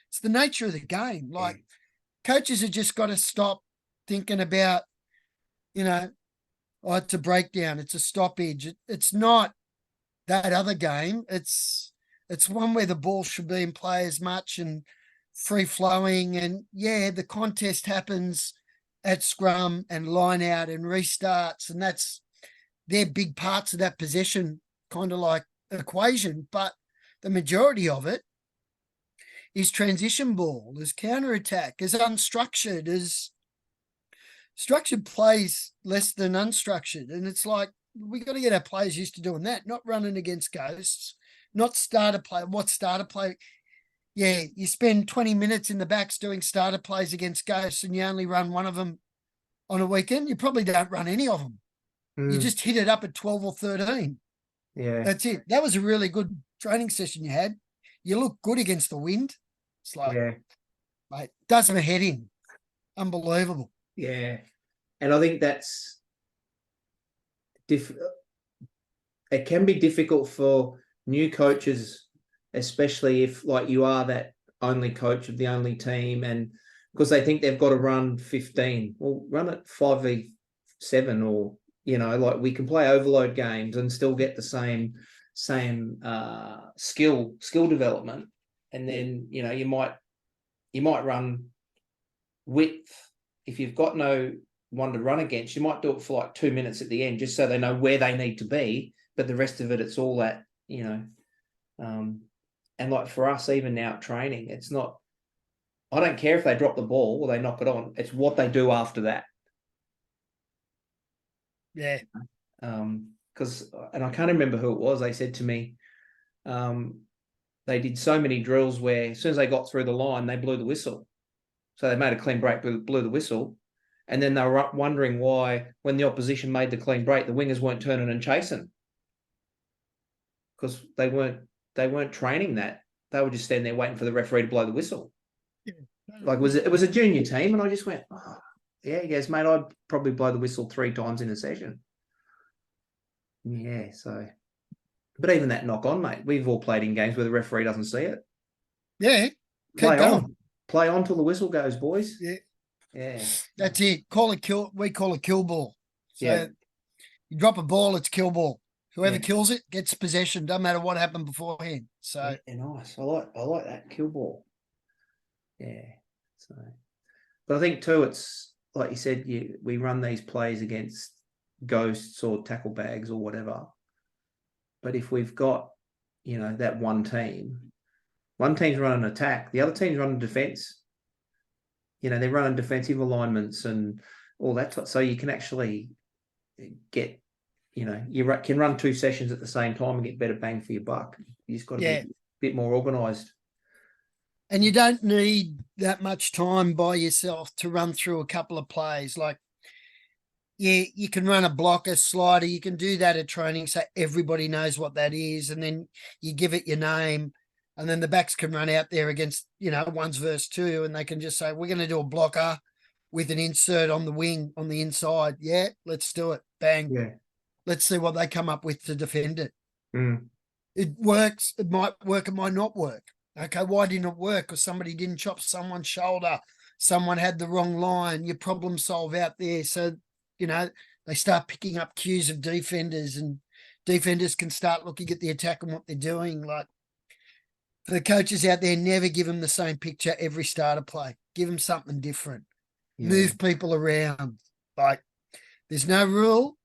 it's the nature of the game. Like, coaches have just got to stop thinking about, you know, oh, it's a breakdown, it's a stoppage. It's not that other game. It's one where the ball should be in play as much and free flowing. And yeah, the contest happens at scrum and line out and restarts, and they're big parts of that possession kind of like equation. But the majority of it is transition ball, is counter-attack, is unstructured, is structured plays less than unstructured. And it's like, we got to get our players used to doing that, not running against ghosts, not starter play. What starter play? Yeah, you spend 20 minutes in the backs doing starter plays against ghosts and you only run one of them on a weekend. You probably don't run any of them. You just hit it up at 12 or 13. Yeah. That's it. That was a really good training session you had. You look good against the wind. It's like, mate, does my head in. Unbelievable. Yeah. And I think that's it can be difficult for new coaches, especially if like you are that only coach of the only team, and because they think they've got to run 15. Well, run it 5v7, or, you know, like we can play overload games and still get the same skill development. And then, you know, you might run width. If you've got no one to run against, you might do it for like 2 minutes at the end, just so they know where they need to be. But the rest of it, it's all that, you know. And like for us, even now at training, it's not, I don't care if they drop the ball or they knock it on. It's what they do after that. Yeah. Because, and I can't remember who it was, they said to me, they did so many drills where as soon as they got through the line, they blew the whistle. So they made a clean break, blew the whistle. And then they were wondering why, when the opposition made the clean break, the wingers weren't turning and chasing. Because they weren't training that. They were just standing there waiting for the referee to blow the whistle. Yeah. Like it was a junior team, and I just went, oh, yeah, he goes, mate, I'd probably blow the whistle 3 times in a session. Yeah, so. But even that knock on, mate, we've all played in games where the referee doesn't see it. Yeah. Play on till the whistle goes, boys. Yeah. Yeah. That's it. We call it kill ball. So Yeah. you drop a ball, it's kill ball. Whoever kills it gets possession. Doesn't matter what happened beforehand. So yeah, nice. I like that kill ball. Yeah. So, but I think too, it's like you said, we run these plays against ghosts or tackle bags or whatever. But if we've got, you know, that one team's running attack, the other team's running defense. You know, they're running defensive alignments and all that. So you can actually get, you know, you can run 2 sessions at the same time and get better bang for your buck. You just got to be a bit more organised. And you don't need that much time by yourself to run through a couple of plays. Like, yeah, you can run a blocker, slider. You can do that at training so everybody knows what that is. And then you give it your name. And then the backs can run out there against, you know, 1s versus 2. And they can just say, we're going to do a blocker with an insert on the wing on the inside. Yeah, let's do it. Bang. Yeah. Let's see what they come up with to defend it. Mm. It works. It might work. It might not work. Okay, why didn't it work? Because somebody didn't chop someone's shoulder. Someone had the wrong line. You problem solve out there. So, you know, they start picking up cues of defenders, and defenders can start looking at the attack and what they're doing. Like, for the coaches out there, never give them the same picture every starter play. Give them something different. Yeah. Move people around. Like, there's no rule.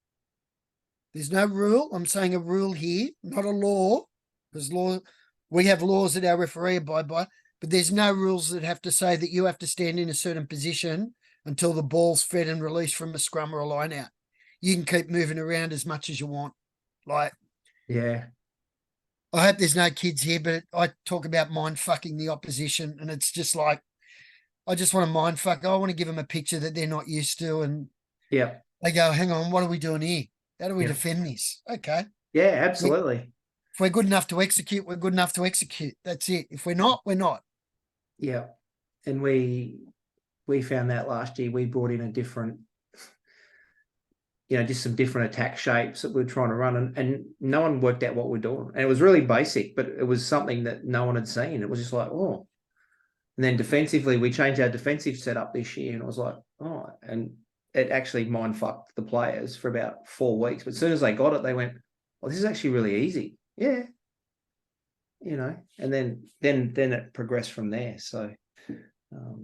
There's no rule. I'm saying a rule here, not a law, because we have laws that our referee abide by, but there's no rules that have to say that you have to stand in a certain position until the ball's fed and released from a scrum or a line out. You can keep moving around as much as you want. Like, Yeah. I hope there's no kids here, but I talk about mind fucking the opposition, and it's just like, I just want to mind fuck. I want to give them a picture that they're not used to, and Yeah. they go, hang on, what are we doing here? How do we Yeah. defend this? Okay. Yeah, absolutely. If we're good enough to execute, we're good enough to execute. That's it. If we're not, we're not. Yeah. And we found that last year. We brought in a different, just some different attack shapes that we're trying to run, and no one worked out what we're doing. And it was really basic, but it was something that no one had seen. It was just like, oh. And then defensively, we changed our defensive setup this year, and I was like, oh, and it actually mind fucked the players for about 4 weeks. But as soon as they got it, they went, well, this is actually really easy. Yeah. And then it progressed from there. So,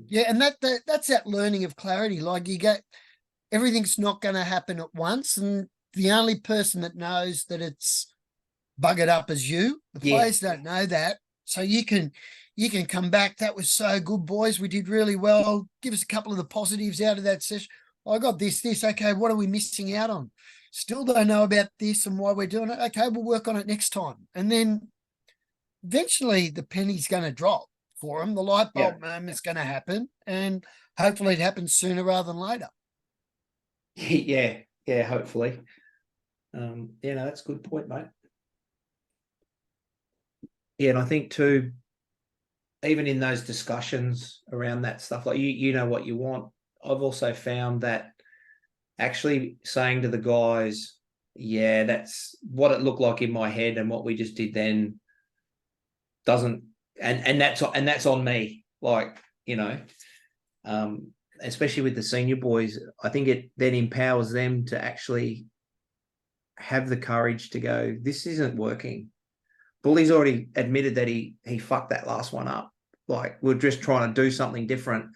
yeah. And that's that learning of clarity. Like, you get, everything's not going to happen at once. And the only person that knows that it's buggered up is you. The players don't know that. So you can come back. That was so good, boys. We did really well. Give us a couple of the positives out of that session. I got this. Okay, what are we missing out on? Still don't know about this and why we're doing it. Okay, we'll work on it next time. And then eventually the penny's going to drop for them. The light bulb moment's going to happen. And hopefully it happens sooner rather than later. Yeah, hopefully. That's a good point, mate. Yeah, and I think too, even in those discussions around that stuff, like you know what you want. I've also found that actually saying to the guys, yeah, that's what it looked like in my head, and what we just did then doesn't, and that's on me. Like, especially with the senior boys, I think it then empowers them to actually have the courage to go, this isn't working. Bully's already admitted that he fucked that last one up. Like, we're just trying to do something different.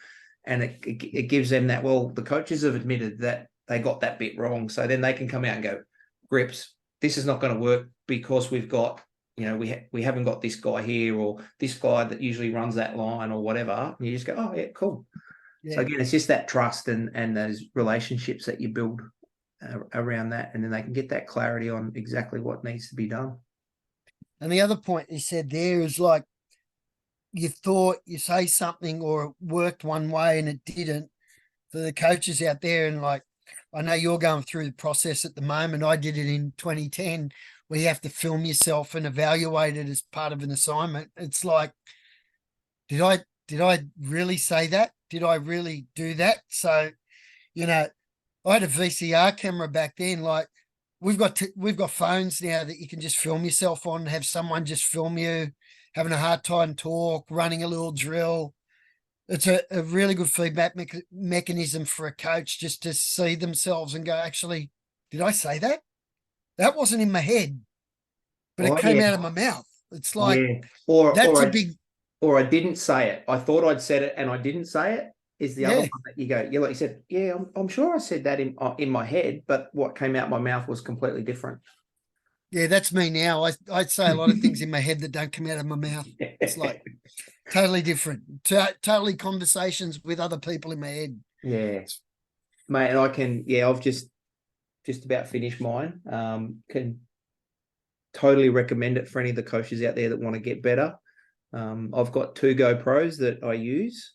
And it gives them that, well, the coaches have admitted that they got that bit wrong. So then they can come out and go, Grips, this is not going to work because we've got, we haven't got this guy here, or this guy that usually runs that line, or whatever. And you just go, oh, yeah, cool. Yeah. So again, it's just that trust and those relationships that you build around that. And then they can get that clarity on exactly what needs to be done. And the other point he said there is, like, you thought you say something or it worked one way and it didn't. For the coaches out there, and like, I know you're going through the process at the moment. I did it in 2010, where you have to film yourself and evaluate it as part of an assignment. It's like, did I really say that? Did I really do that? So, I had a VCR camera back then. Like, we've got phones now that you can just film yourself on, have someone just film you having a hard time talk, running a little drill. It's a really good feedback mechanism for a coach, just to see themselves and go, actually, did I say that? That wasn't in my head, but it came out of my mouth. It's like, or I didn't say it. I thought I'd said it and I didn't say it. Is the other one that you go, like you said, I'm sure I said that in my head, but what came out my mouth was completely different. Yeah, that's me now. I say a lot of things in my head that don't come out of my mouth. It's like totally different. Totally conversations with other people in my head. Yeah, mate. And I can, I've just about finished mine. Can totally recommend it for any of the coaches out there that want to get better. I've got 2 GoPros that I use.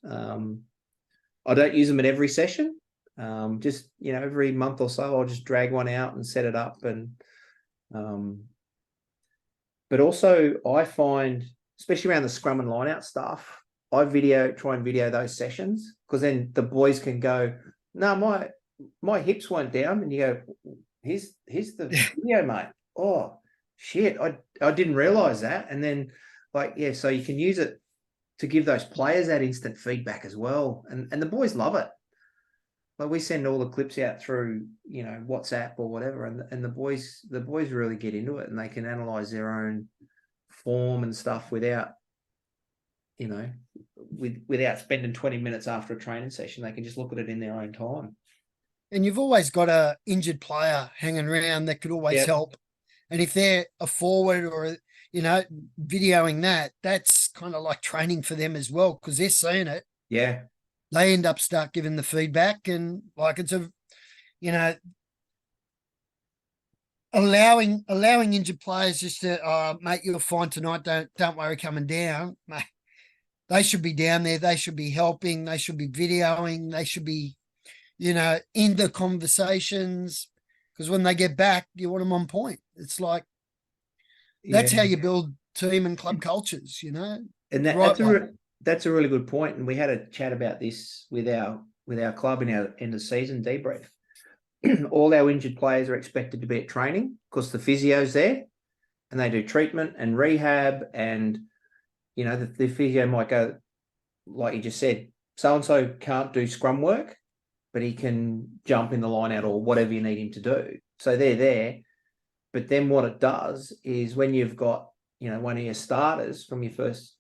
I don't use them at every session. Just, every month or so, I'll just drag one out and set it up. And but also I find, especially around the scrum and lineout stuff, I try and video those sessions, because then the boys can go, no, my hips weren't down, and you go, here's the video, mate. Oh shit, I didn't realize that. And then, so you can use it to give those players that instant feedback as well, and the boys love it. Like, we send all the clips out through, WhatsApp or whatever, and the boys really get into it, and they can analyze their own form and stuff without, without spending 20 minutes after a training session. They can just look at it in their own time. And you've always got a injured player hanging around that could always Yep. help. And if they're a forward or, videoing that, that's kind of like training for them as well, because they're seeing it. Yeah. They end up start giving the feedback, and like it's allowing injured players just to, mate, you're fine tonight. Don't worry coming down. Mate, they should be down there. They should be helping. They should be videoing. They should be, in the conversations, because when they get back, you want them on point. It's like, that's how you build team and club cultures, And that's that's a really good point. And we had a chat about this with our club in our end of season debrief. All our injured players are expected to be at training because the physio's there, and they do treatment and rehab. And the physio might go, like you just said, so and so can't do scrum work, but he can jump in the line out or whatever you need him to do. So they're there. But then what it does is when you've got, one of your starters from your first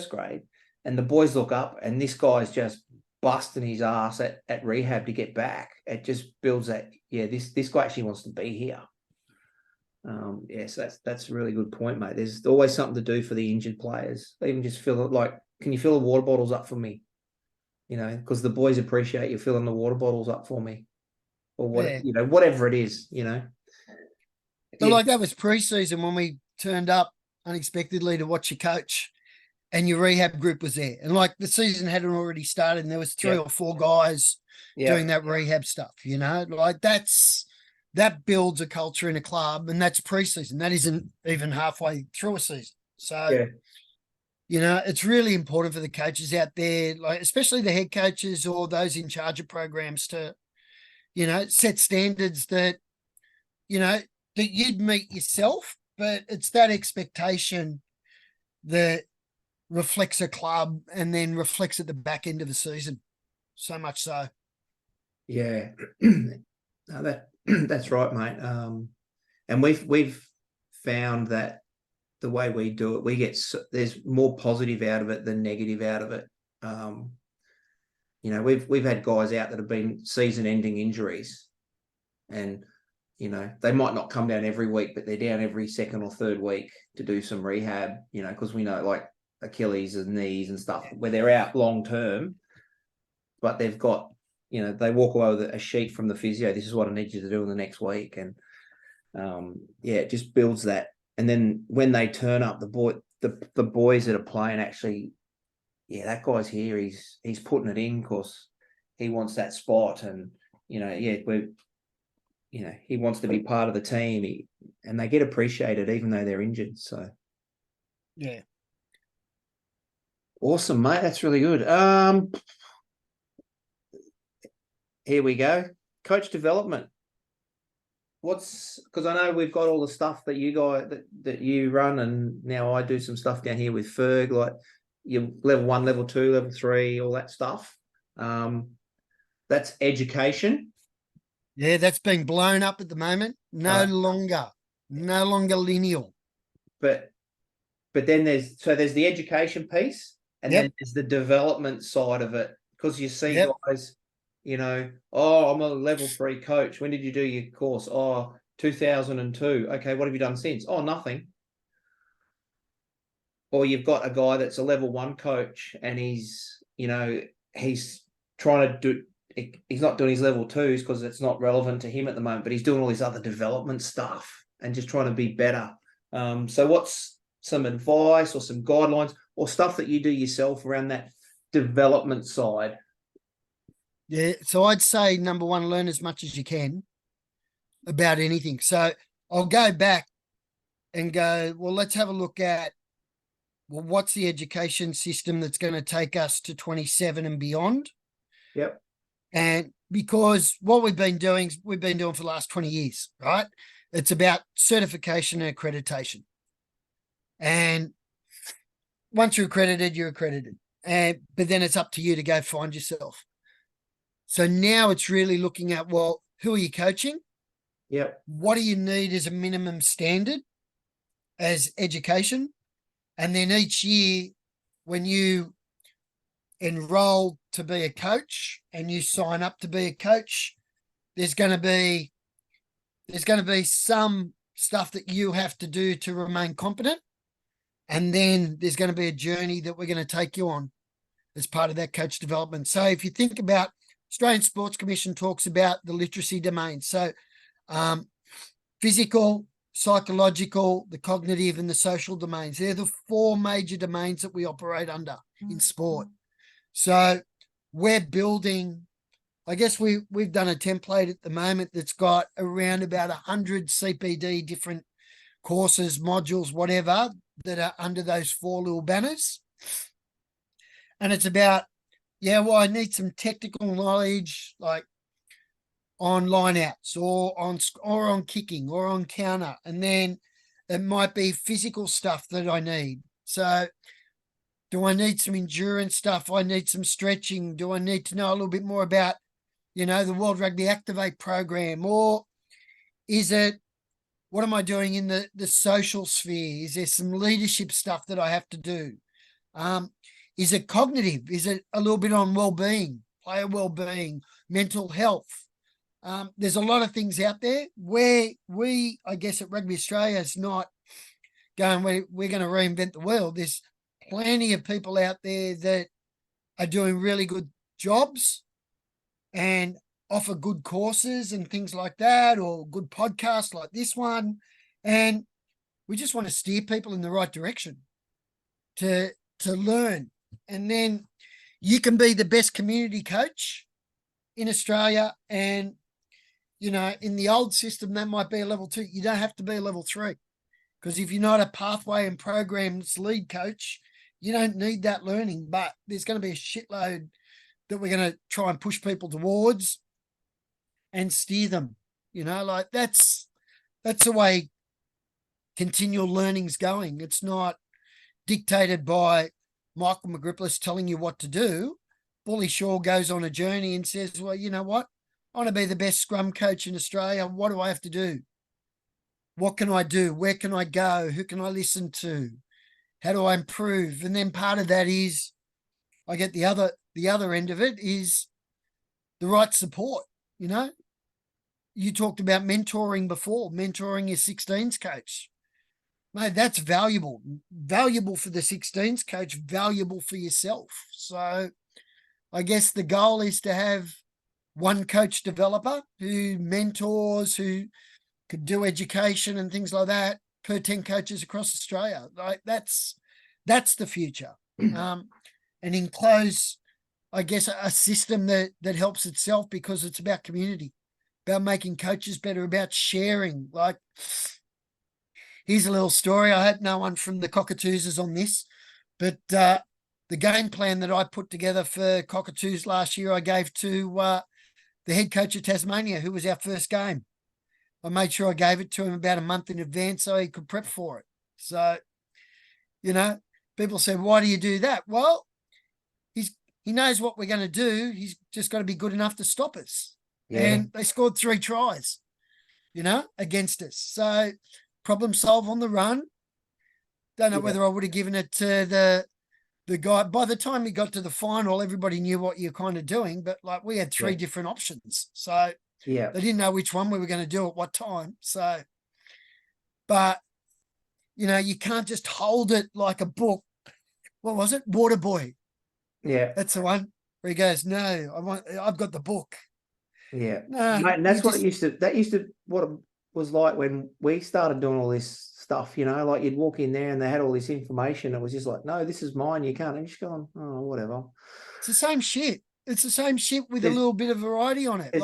grade, and the boys look up and this guy's just busting his ass at rehab to get back, it just builds that, this guy actually wants to be here. So that's a really good point, mate. There's always something to do for the injured players. They even just feel like, can you fill the water bottles up for me? Because the boys appreciate you filling the water bottles up for me, or whatever it is, So like that was pre-season when we turned up unexpectedly to watch your coach, and your rehab group was there. And like the season hadn't already started, and there was 3 or 4 guys doing that rehab stuff, like that builds a culture in a club, and that's pre-season. That isn't even halfway through a season. So, it's really important for the coaches out there, like especially the head coaches or those in charge of programs to, set standards that, that you'd meet yourself, but it's that expectation that reflects a club and then reflects at the back end of the season. So much so. Yeah. No, that's right, mate. And we've found that the way we do it, there's more positive out of it than negative out of it. We've had guys out that have been season-ending injuries, and they might not come down every week, but they're down every second or third week to do some rehab. Because we know like Achilles and knees and stuff where they're out long term, but they've got. They walk away with a sheet from the physio. This is what I need you to do in the next week. And it just builds that. And then when they turn up, the boys that are playing actually, that guy's here. He's putting it in because he wants that spot. And, he wants to be part of the team. And they get appreciated even though they're injured. So. Yeah. Awesome, mate. That's really good. Here we go. Coach development. Because I know we've got all the stuff that you guys that you run, and now I do some stuff down here with Ferg, like your level 1, level 2, level 3, all that stuff. That's education. Yeah, that's being blown up at the moment. No longer lineal. But then there's the education piece, and then there's the development side of it, because you see guys. I'm a level 3 coach. When did you do your course? 2002. Okay, what have you done since? Nothing. Or you've got a guy that's a level 1 coach, and he's trying to do. He's not doing his level 2s because it's not relevant to him at the moment, but he's doing all this other development stuff and just trying to be better. So what's some advice or some guidelines or stuff that you do yourself around that development side? Yeah, so I'd say number 1, learn as much as you can about anything. So I'll go back and go, well, let's have a look at, what's the education system that's going to take us to 27 and beyond? Yep. And because what we've been doing for the last 20 years, right? It's about certification and accreditation. And once you're accredited, you're accredited. But then it's up to you to go find yourself. So now it's really looking at, who are you coaching? Yep. What do you need as a minimum standard as education? And then each year when you enroll to be a coach and you sign up to be a coach, there's going to be some stuff that you have to do to remain competent. And then there's going to be a journey that we're going to take you on as part of that coach development. So if you think about Australian Sports Commission talks about the literacy domain. So physical, psychological, the cognitive and the social domains. They're the 4 major domains that we operate under in sport. So we're building, I guess we've done a template at the moment that's got around about 100 CPD different courses, modules, whatever, that are under those 4 little banners. And it's about, I need some technical knowledge, like on lineouts or on kicking or on counter. And then it might be physical stuff that I need. So do I need some endurance stuff? I need some stretching. Do I need to know a little bit more about, the World Rugby Activate program? Or is it, what am I doing in the social sphere? Is there some leadership stuff that I have to do? Is it cognitive? Is it a little bit on well-being, player well-being, mental health? There's a lot of things out there where we, I guess at Rugby Australia, is not going, we're going to reinvent the wheel. There's plenty of people out there that are doing really good jobs and offer good courses and things like that, or good podcasts like this one. And we just want to steer people in the right direction to learn. And then you can be the best community coach in Australia. And, in the old system, that might be a level 2. You don't have to be a level 3. Because if you're not a pathway and programs lead coach, you don't need that learning. But there's going to be a shitload that we're going to try and push people towards and steer them. Like that's the way continual learning's going. It's not dictated by Michael Magriplis telling you what to do. Bully Shaw goes on a journey and says, well, you know what? I want to be the best scrum coach in Australia. What do I have to do? What can I do? Where can I go? Who can I listen to? How do I improve? And then part of that is, I get the other end of it is the right support. You talked about mentoring before, mentoring your 16s coach. Mate, that's valuable for the 16s coach, valuable for yourself. So I guess the goal is to have one coach developer who mentors, who could do education and things like that per 10 coaches across Australia. Like that's the future. And enclose, I guess, a system that helps itself, because it's about community, about making coaches better, about sharing. Like, here's a little story. I hope no one from the Cockatoos is on this, but the game plan that I put together for Cockatoos last year, I gave to the head coach of Tasmania, who was our first game. I made sure I gave it to him about a month in advance so he could prep for it. So, people said, why do you do that? Well, he knows what we're going to do. He's just got to be good enough to stop us. Yeah. And they scored 3 tries, against us. So problem solve on the run. Don't know whether I would have given it to the guy. By the time he got to the final, everybody knew what you're kind of doing, but like we had 3 different options. So they didn't know which one we were going to do at what time. So, but, you can't just hold it like a book. What was it? Waterboy. Yeah. That's the one where he goes, no, I've got the book. Yeah. No, mate, and that's what what it was like when we started doing all this stuff, like you'd walk in there and they had all this information. It was just like, no, this is mine. You can't. And you're just going, oh, whatever. It's the same shit. It's the same shit with a little bit of variety on it.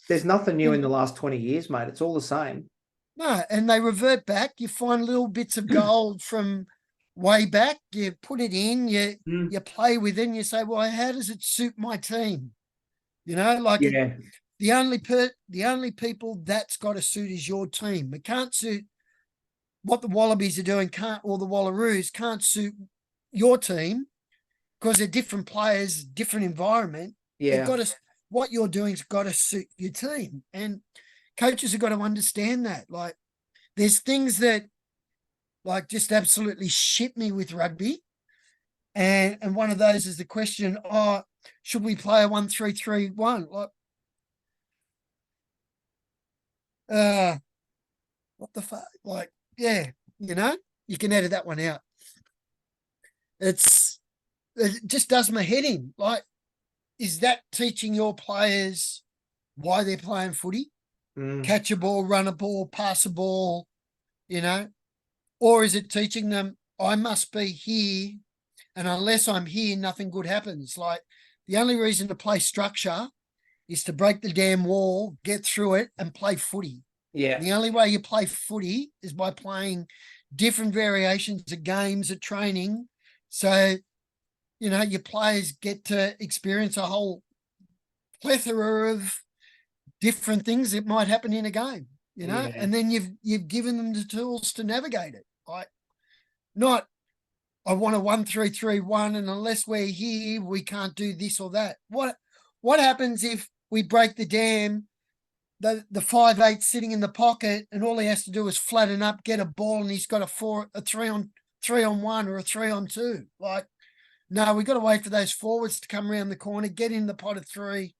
There's nothing new in the last 20 years, mate. It's all the same. No, and they revert back. You find little bits of gold from way back. You put it in, you play with it, and you say, well, how does it suit my team? The only people that's got to suit is your team. It can't suit what the Wallabies are doing, or the Wallaroos can't suit your team, because they're different players, different environment. Yeah. What you're doing's got to suit your team. And coaches have got to understand that. Like, there's things that like just absolutely shit me with rugby. And one of those is the question, should we play a 1-3-3-1? Like, what the fuck? Like, yeah, you can edit that one out. It just does my head in. Like, is that teaching your players why they're playing footy? Catch a ball, run a ball, pass a ball, or is it teaching them I must be here, and unless I'm here, nothing good happens? Like, the only reason to play structure is to break the damn wall, get through it, and play footy. Yeah. The only way you play footy is by playing different variations of games at training. So, your players get to experience a whole plethora of different things that might happen in a game, and then you've given them the tools to navigate it. Like, not, I want a 1-3-3-1, and unless we're here, we can't do this or that. What happens if we break the dam, the 5'8" sitting in the pocket, and all he has to do is flatten up, get a ball, and he's got a 3-on-1 or a 3-on-2? Like, no, we've got to wait for those forwards to come around the corner, get in the pot of 3,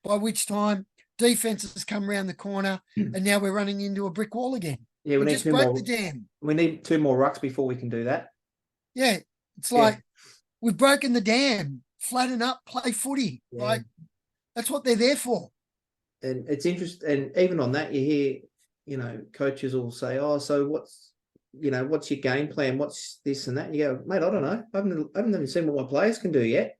by which time defenses come around the corner, and now we're running into a brick wall again. Yeah, we need just two break more. the dam. We need 2 more rucks before we can do that. Yeah, it's like we've broken the dam. Flatten up, play footy. Yeah. Like, that's what they're there for. And it's interesting. And even on that, you hear, coaches will say, "Oh, so what's your game plan? What's this and that?" And you go, "Mate, I don't know. I haven't even seen what my players can do yet.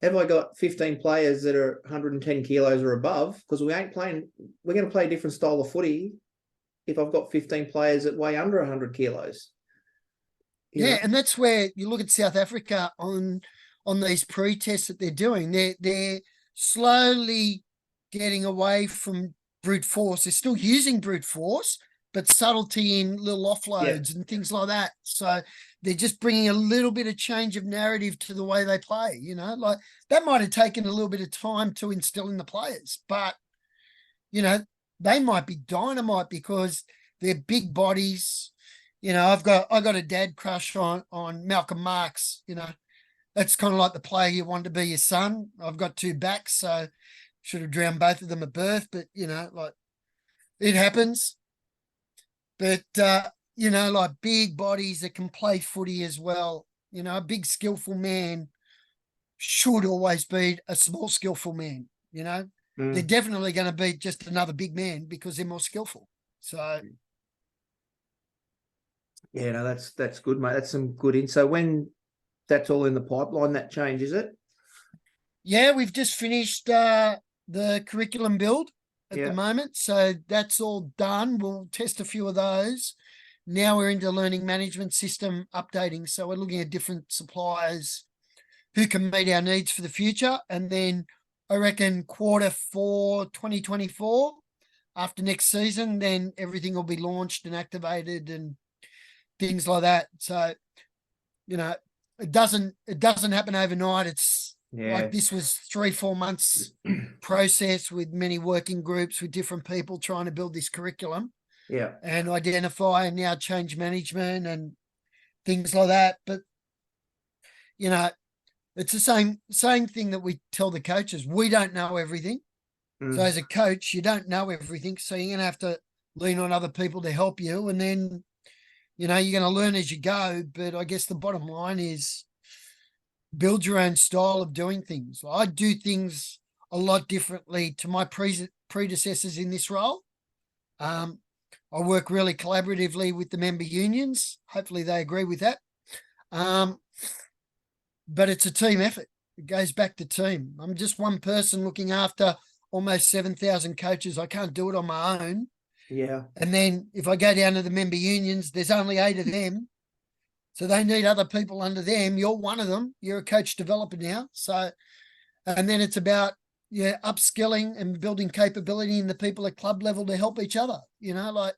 Have I got 15 players that are 110 kilos or above? Because we ain't playing. We're going to play a different style of footy if I've got 15 players that weigh under 100 kilos." Yeah, and that's where you look at South Africa on these pre-tests that they're doing. They're slowly getting away from brute force. They're still using brute force, but subtlety in little offloads and things like that. So they're just bringing a little bit of change of narrative to the way they play. Like, that might have taken a little bit of time to instill in the players, but they might be dynamite because they're big bodies. I got a dad crush on Malcolm Marx. That's kind of like the player you want to be your son. I've got 2 backs, so should have drowned both of them at birth, but like, it happens. But like, big bodies that can play footy as well. A big skillful man should always beat a small skillful man. They're definitely going to beat just another big man because they're more skillful. So yeah, no, that's good, mate. That's some good info. When that's all in the pipeline, that change, is it? Yeah, we've just finished the curriculum build at the moment. So that's all done. We'll test a few of those. Now we're into learning management system updating. So we're looking at different suppliers who can meet our needs for the future. And then I reckon Q4 2024, after next season, then everything will be launched and activated and things like that. So, it doesn't happen overnight. It's like, this was 3-4 months process with many working groups with different people trying to build this curriculum. Yeah. And identify and now change management and things like that. But, it's the same thing that we tell the coaches. We don't know everything. So as a coach, you don't know everything. So you're going to have to lean on other people to help you. And then, you're going to learn as you go. But I guess the bottom line is build your own style of doing things. I do things a lot differently to my predecessors in this role. I work really collaboratively with the member unions. Hopefully they agree with that. But it's a team effort. It goes back to team. I'm just one person looking after almost 7,000 coaches. I can't do it on my own. Yeah. And then if I go down to the member unions, there's only 8 of them. So they need other people under them. You're one of them. You're a coach developer now. So, and then it's about, upskilling and building capability in the people at club level to help each other. Like,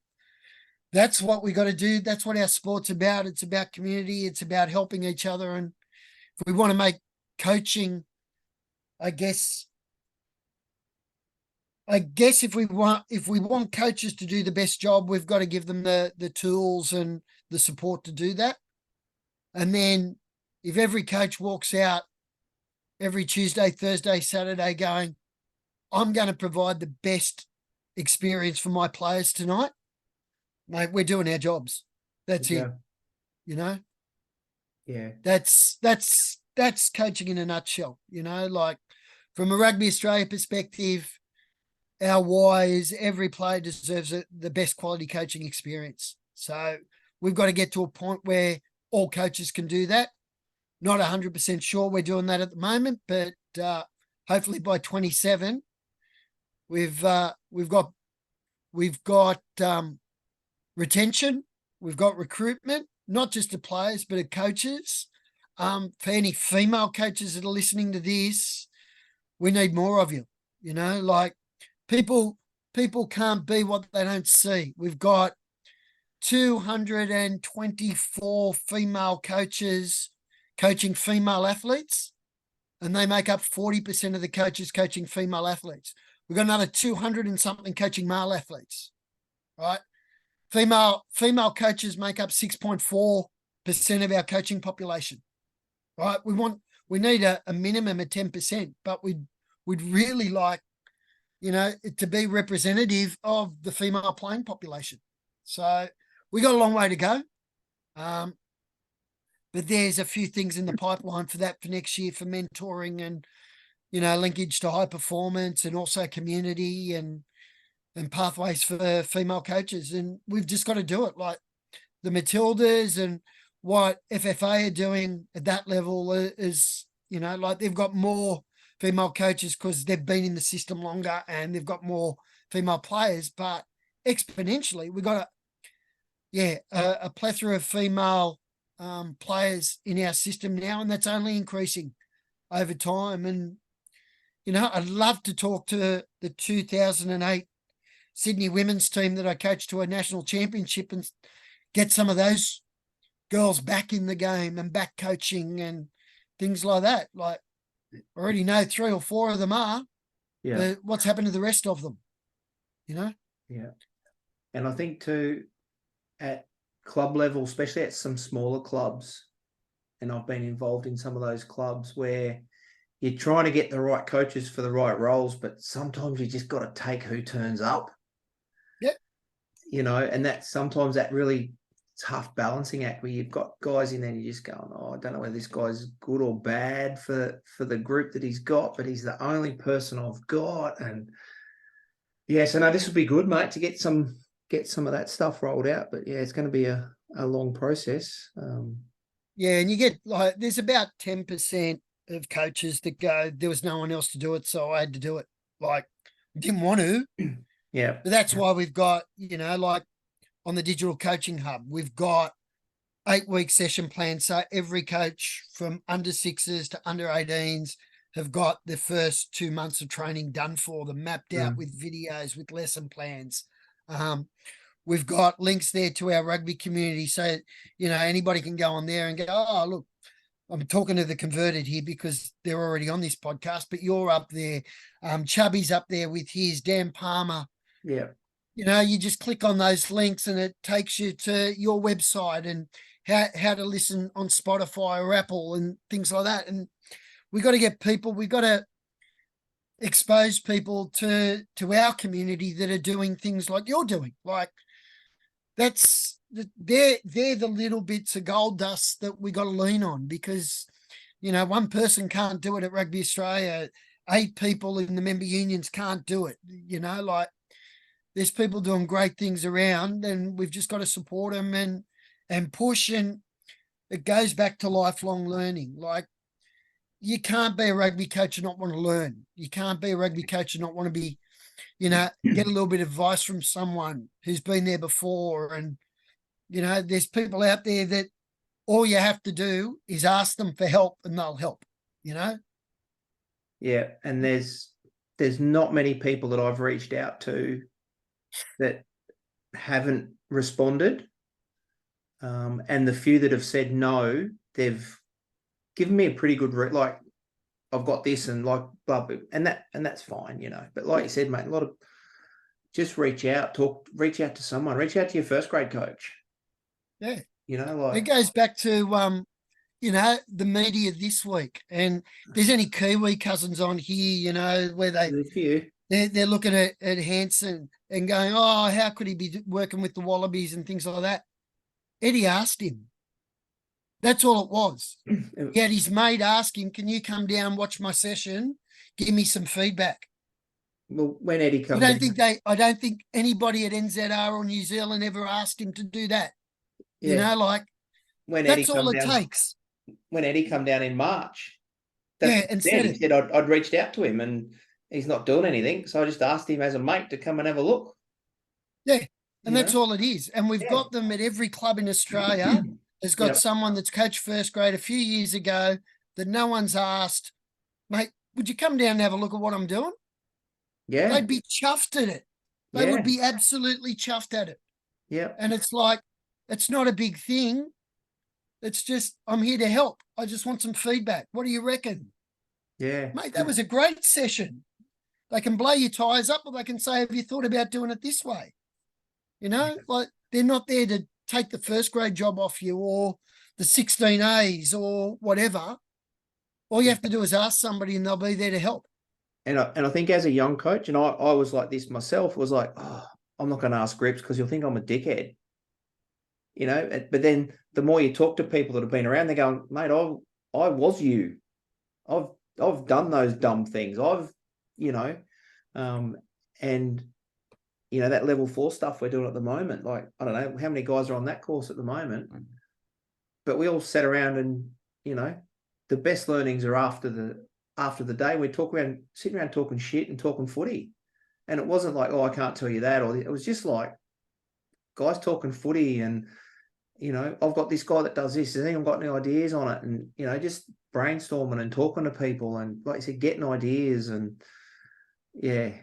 that's what we got to do. That's what our sport's about. It's about community. It's about helping each other. And if we want to make coaching, I guess if we want coaches to do the best job, we've got to give them the tools and the support to do that. And then if every coach walks out every Tuesday, Thursday, Saturday going, I'm going to provide the best experience for my players tonight, mate, we're doing our jobs. That's it. You know, Yeah. that's coaching in a nutshell. You know, like from a Rugby Australia perspective, our why is every player deserves the best quality coaching experience. So we've got to get to a point where all coaches can do that. Not 100% sure we're doing that at the moment, but hopefully by 27, we've got retention, we've got recruitment, not just of players but of coaches. For any female coaches that are listening to this, we need more of you. You know, like people can't be what they don't see. We've got 224 female coaches coaching female athletes, and they make up 40% of the coaches coaching female athletes. We've got another 200 and something coaching male athletes, right? Female coaches make up 6.4% of our coaching population, right? We need a minimum of 10%, but we'd really like, you know, it to be representative of the female playing population. So we got a long way to go. But there's a few things in the pipeline for that for next year for mentoring and, you know, linkage to high performance and also community and pathways for female coaches. And we've just got to do it. Like the Matildas and what FFA are doing at that level is, you know, like they've got more female coaches because they've been in the system longer and they've got more female players, but exponentially we've got a plethora of female players in our system now, and that's only increasing over time. And, you know, I'd love to talk to the 2008 Sydney women's team that I coached to a national championship and get some of those girls back in the game and back coaching and things like that. Like, I already know 3 or 4 of them are. Yeah. But what's happened to the rest of them? You know? Yeah. And I think too, at club level, especially at some smaller clubs, and I've been involved in some of those clubs where you're trying to get the right coaches for the right roles, but sometimes you just got to take who turns up. Yep. You know, and that's sometimes that really tough balancing act where you've got guys in there and you're just going, oh, I don't know whether this guy's good or bad for the group that he's got, but he's the only person I've got. And yeah, so no, this would be good, mate, to get some of that stuff rolled out. But yeah, it's going to be a long process. Yeah, and you get like there's about 10% of coaches that go, there was no one else to do it, so I had to do it. Like, didn't want to. Yeah. But that's why we've got, you know, like on the Digital Coaching Hub, we've got 8-week session plans. So every coach from under 6s to under 18s have got the first 2 months of training done for them, mapped out with videos, with lesson plans. We've got links there to our rugby community. So, you know, anybody can go on there and go, oh, look, I'm talking to the converted here because they're already on this podcast, but you're up there. Chubby's up there with his, Dan Palmer. Yeah. You know, you just click on those links and it takes you to your website and how to listen on Spotify or Apple and things like that. And we got to get people, we got to expose people to our community that are doing things like you're doing. Like they're the little bits of gold dust that we got to lean on because, you know, one person can't do it at Rugby Australia. 8 people in the member unions can't do it. You know, like there's people doing great things around and we've just got to support them and push. And it goes back to lifelong learning. Like you can't be a rugby coach and not want to learn. You can't be a rugby coach and not want to be, you know, get a little bit of advice from someone who's been there before. And, you know, there's people out there that all you have to do is ask them for help and they'll help, you know? Yeah. And there's not many people that I've reached out to that haven't responded. And the few that have said no, they've given me a pretty good, like, I've got this and like, blah, blah, and that's fine, you know. But like you said, mate, a lot of just reach out to someone, reach out to your first grade coach. Yeah. You know, like it goes back to, you know, the media this week. And if there's any Kiwi cousins on here, you know, where they, there's a few. They're looking at Hansen and going, oh, how could he be working with the Wallabies and things like that? Eddie asked him. That's all it was. He had his mate ask him, can you come down and watch my session? Give me some feedback. Well, when Eddie I comes don't think anybody at NZR or New Zealand ever asked him to do that. You yeah, know, like when Eddie that's all come it down, takes. when Eddie come down in March, Yeah, and he said I'd reached out to him and he's not doing anything, so I just asked him as a mate to come and have a look. Yeah, and You that's know? all it is. And we've Yeah. got them at every club in Australia. Has got Yep. someone that's coached first grade a few years ago that no one's asked, mate, would you come down and have a look at what I'm doing? Yeah, They'd be chuffed at it. They yeah, would be absolutely chuffed at it. yeah, And it's like, it's not a big thing. It's just, I'm here to help. I just want some feedback. What do you reckon? yeah, Mate, that was a great session. They can blow your tires up or they can say, have you thought about doing it this way? You know, like they're not there to take the first grade job off you or the 16As or whatever. All you have to do is ask somebody and they'll be there to help. And I think as a young coach, and I was like this myself, was like, oh, I'm not going to ask Grips because you'll think I'm a dickhead. You know, but then the more you talk to people that have been around, they're going, mate, I was you. I've done those dumb things. You know, and you know, that level 4 stuff we're doing at the moment, like, I don't know how many guys are on that course at the moment, but we all sat around and, you know, the best learnings are after the day we sitting around talking shit and talking footy. And it wasn't like, oh, I can't tell you that. Or it was just like guys talking footy and, you know, I've got this guy that does this. Has anyone got any ideas on it? And, you know, just brainstorming and talking to people and, like I said, getting ideas and, yeah.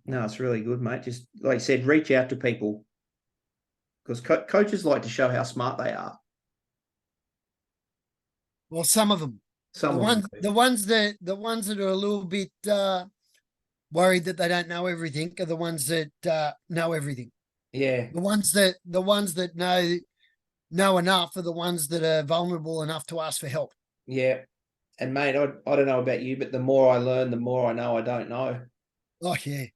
No, it's really good, mate. Just like you said, reach out to people because coaches like to show how smart they are. Well, some of them. The ones that are a little bit worried that they don't know everything are the ones that know everything. Yeah. The ones that know enough are the ones that are vulnerable enough to ask for help. Yeah. And mate, I don't know about you, but the more I learn, the more I know I don't know. Oh yeah.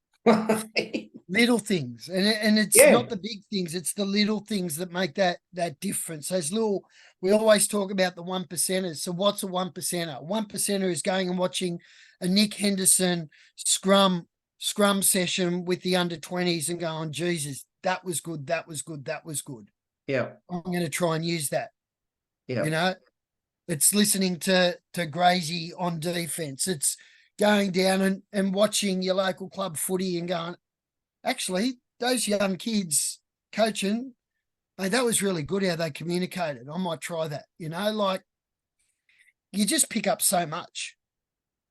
Little things. And it's not the big things, it's the little things that make that difference. Those little, we always talk about the 1%ers. So what's a 1%er? 1%er is going and watching a Nick Henderson scrum session with the under 20s and going, Jesus, that was good, that was good, that was good. Yeah. I'm going to try and use that. Yeah. You know, it's listening to Gracie on defense. It's going down and watching your local club footy and going, actually, those young kids coaching, hey, that was really good how they communicated. I might try that. You know, like you just pick up so much.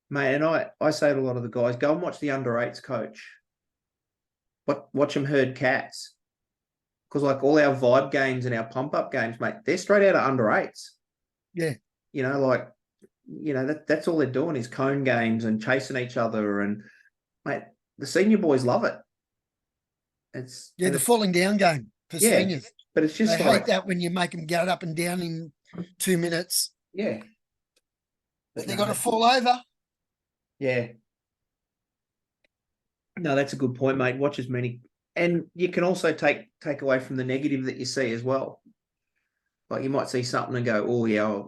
Mate, and I say to a lot of the guys, go and watch the under 8s coach. Watch them herd cats. Because like all our vibe games and our pump-up games, mate, they're straight out of under 8s. Yeah. You know, like, you know, that's all they're doing is cone games and chasing each other. And, mate, the senior boys love it. The falling down game for seniors. But it's just they hate that when you make them get up and down in 2 minutes. Yeah. But they got to fall over. Yeah. No, that's a good point, mate. Watch as many. And you can also take away from the negative that you see as well. Like you might see something and go, oh, yeah,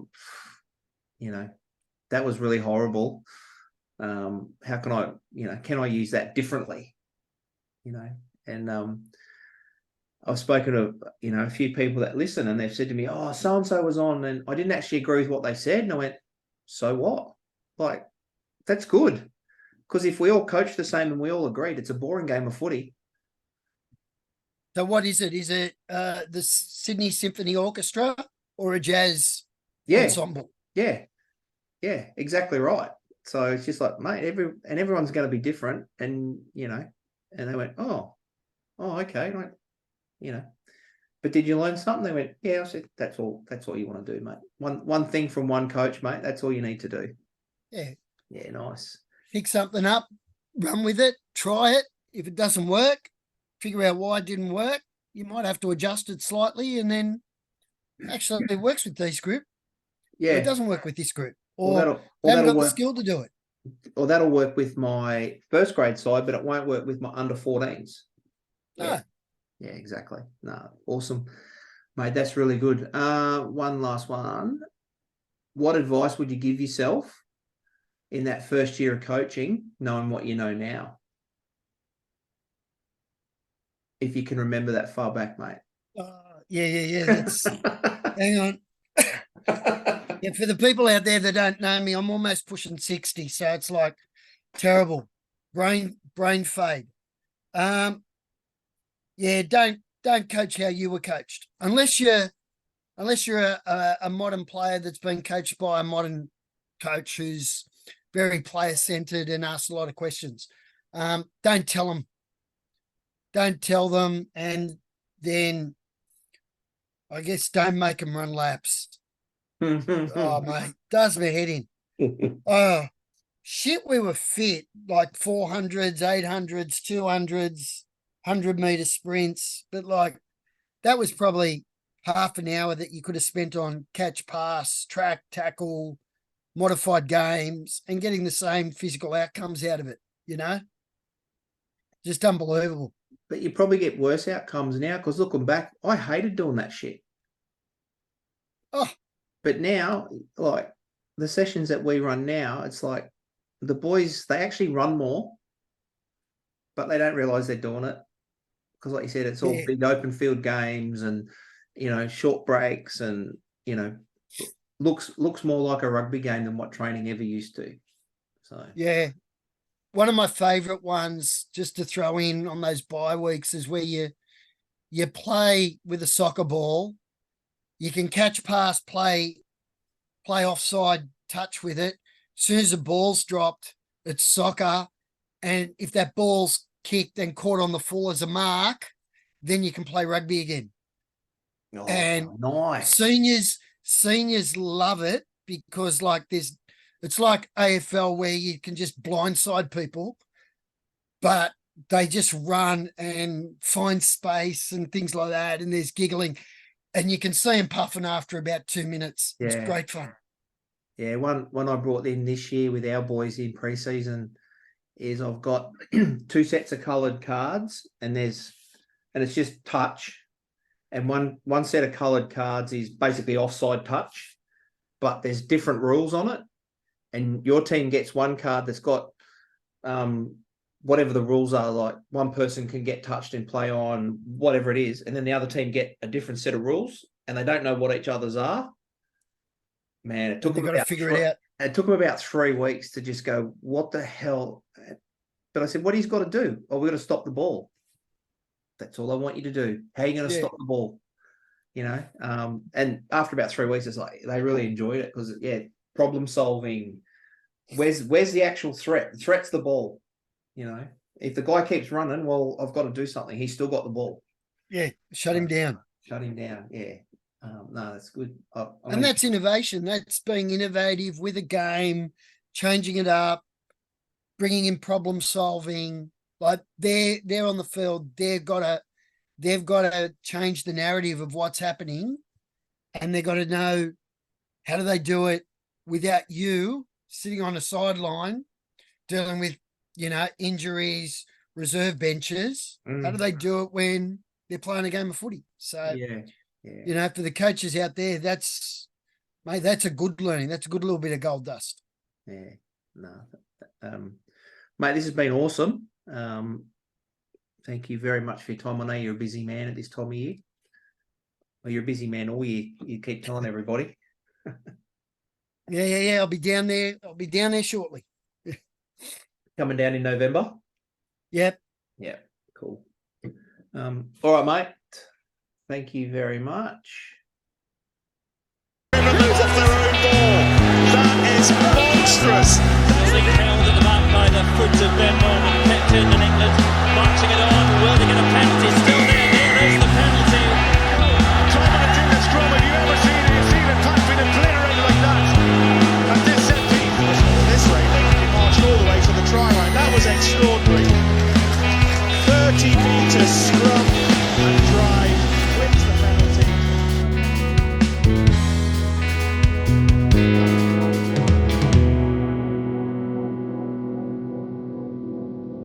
you know, that was really horrible. How can I use that differently? You know, and I've spoken to, you know, a few people that listen and they've said to me, oh, so-and-so was on and I didn't actually agree with what they said. And I went, so what? Like, that's good. Because if we all coach the same and we all agreed, it's a boring game of footy. So what is it? Is it the Sydney Symphony Orchestra or a jazz ensemble? Yeah, exactly right. So it's just like, mate, everyone's going to be different. And, you know, and they went, oh, okay. Like, you know, but did you learn something? They went, yeah. I said, that's all you want to do, mate. One thing from one coach, mate, that's all you need to do. Yeah. Yeah, nice. Pick something up, run with it, try it. If it doesn't work, figure out why it didn't work. You might have to adjust it slightly and then actually it works with this group. Yeah. It doesn't work with this group. Or Well, they haven't got the work. skill to do it. or that'll work with my first grade side, but it won't work with my under 14s. No. Yeah, exactly. No, awesome, mate. That's really good. One last one. What advice would you give yourself in that first year of coaching, knowing what you know now? If you can remember that far back, mate. Yeah. That's, hang on. Yeah, for the people out there that don't know me, I'm almost pushing 60, so it's like terrible. Brain fade. Yeah, don't coach how you were coached. Unless you're a modern player that's been coached by a modern coach who's very player centered and asks a lot of questions. Don't tell them, and then I guess don't make them run laps. Oh, mate, does my head in. Oh, shit, we were fit, like 400s, 800s, 200s, 100-meter sprints. But, like, that was probably half an hour that you could have spent on catch, pass, track, tackle, modified games, and getting the same physical outcomes out of it, you know? Just unbelievable. But you probably get worse outcomes now, because looking back, I hated doing that shit. Oh. But now, like the sessions that we run now, it's like the boys, they actually run more, but they don't realize they're doing it. Because like you said, it's all big open field games and, you know, short breaks and, you know, looks more like a rugby game than what training ever used to. So yeah. One of my favorite ones, just to throw in on those bye weeks, is where you play with a soccer ball. You can catch, pass, play offside touch with it. As soon as the ball's dropped, it's soccer. And if that ball's kicked and caught on the full as a mark, then you can play rugby again. oh, And nice. Seniors love it because it's like AFL where you can just blindside people, but they just run and find space and things like that. And there's giggling. And you can see them puffing after about 2 minutes. Yeah. It's great fun. Yeah, one I brought in this year with our boys in pre-season is I've got 2 sets of coloured cards, and it's just touch, and one set of coloured cards is basically offside touch, but there's different rules on it, and your team gets one card that's got whatever the rules are, like one person can get touched and play on whatever it is, and then the other team get a different set of rules, and they don't know what each other's are. Man, it took them about figure it out. It took them about 3 weeks to just go, what the hell? But I said, what he's got to do? Oh, we've got to stop the ball. That's all I want you to do. How are you going to stop the ball? You know? And after about 3 weeks, it's like they really enjoyed it because, problem solving. Where's the actual threat? The threat's the ball. You know, if the guy keeps running, well, I've got to do something. He's still got the ball. Yeah, shut him down. Shut him down. Yeah. No, that's good. And that's innovation. That's being innovative with a game, changing it up, bringing in problem solving. Like they're on the field. They've got to change the narrative of what's happening, and they've got to know how do they do it without you sitting on a sideline dealing with, you know, injuries, reserve benches. How do they do it when they're playing a game of footy? So, you know, for the coaches out there, that's a good learning. That's a good little bit of gold dust. Yeah, no, mate, this has been awesome. Thank you very much for your time. I know you're a busy man at this time of year. Well, you're a busy man all year. You keep telling everybody. Yeah. I'll be down there shortly. Coming down in November? Yep. Yeah, cool. All right, mate. Thank you very much. Move off their own ball. That is monstrous. Held at the back by the foot of Ben Norman, kept in and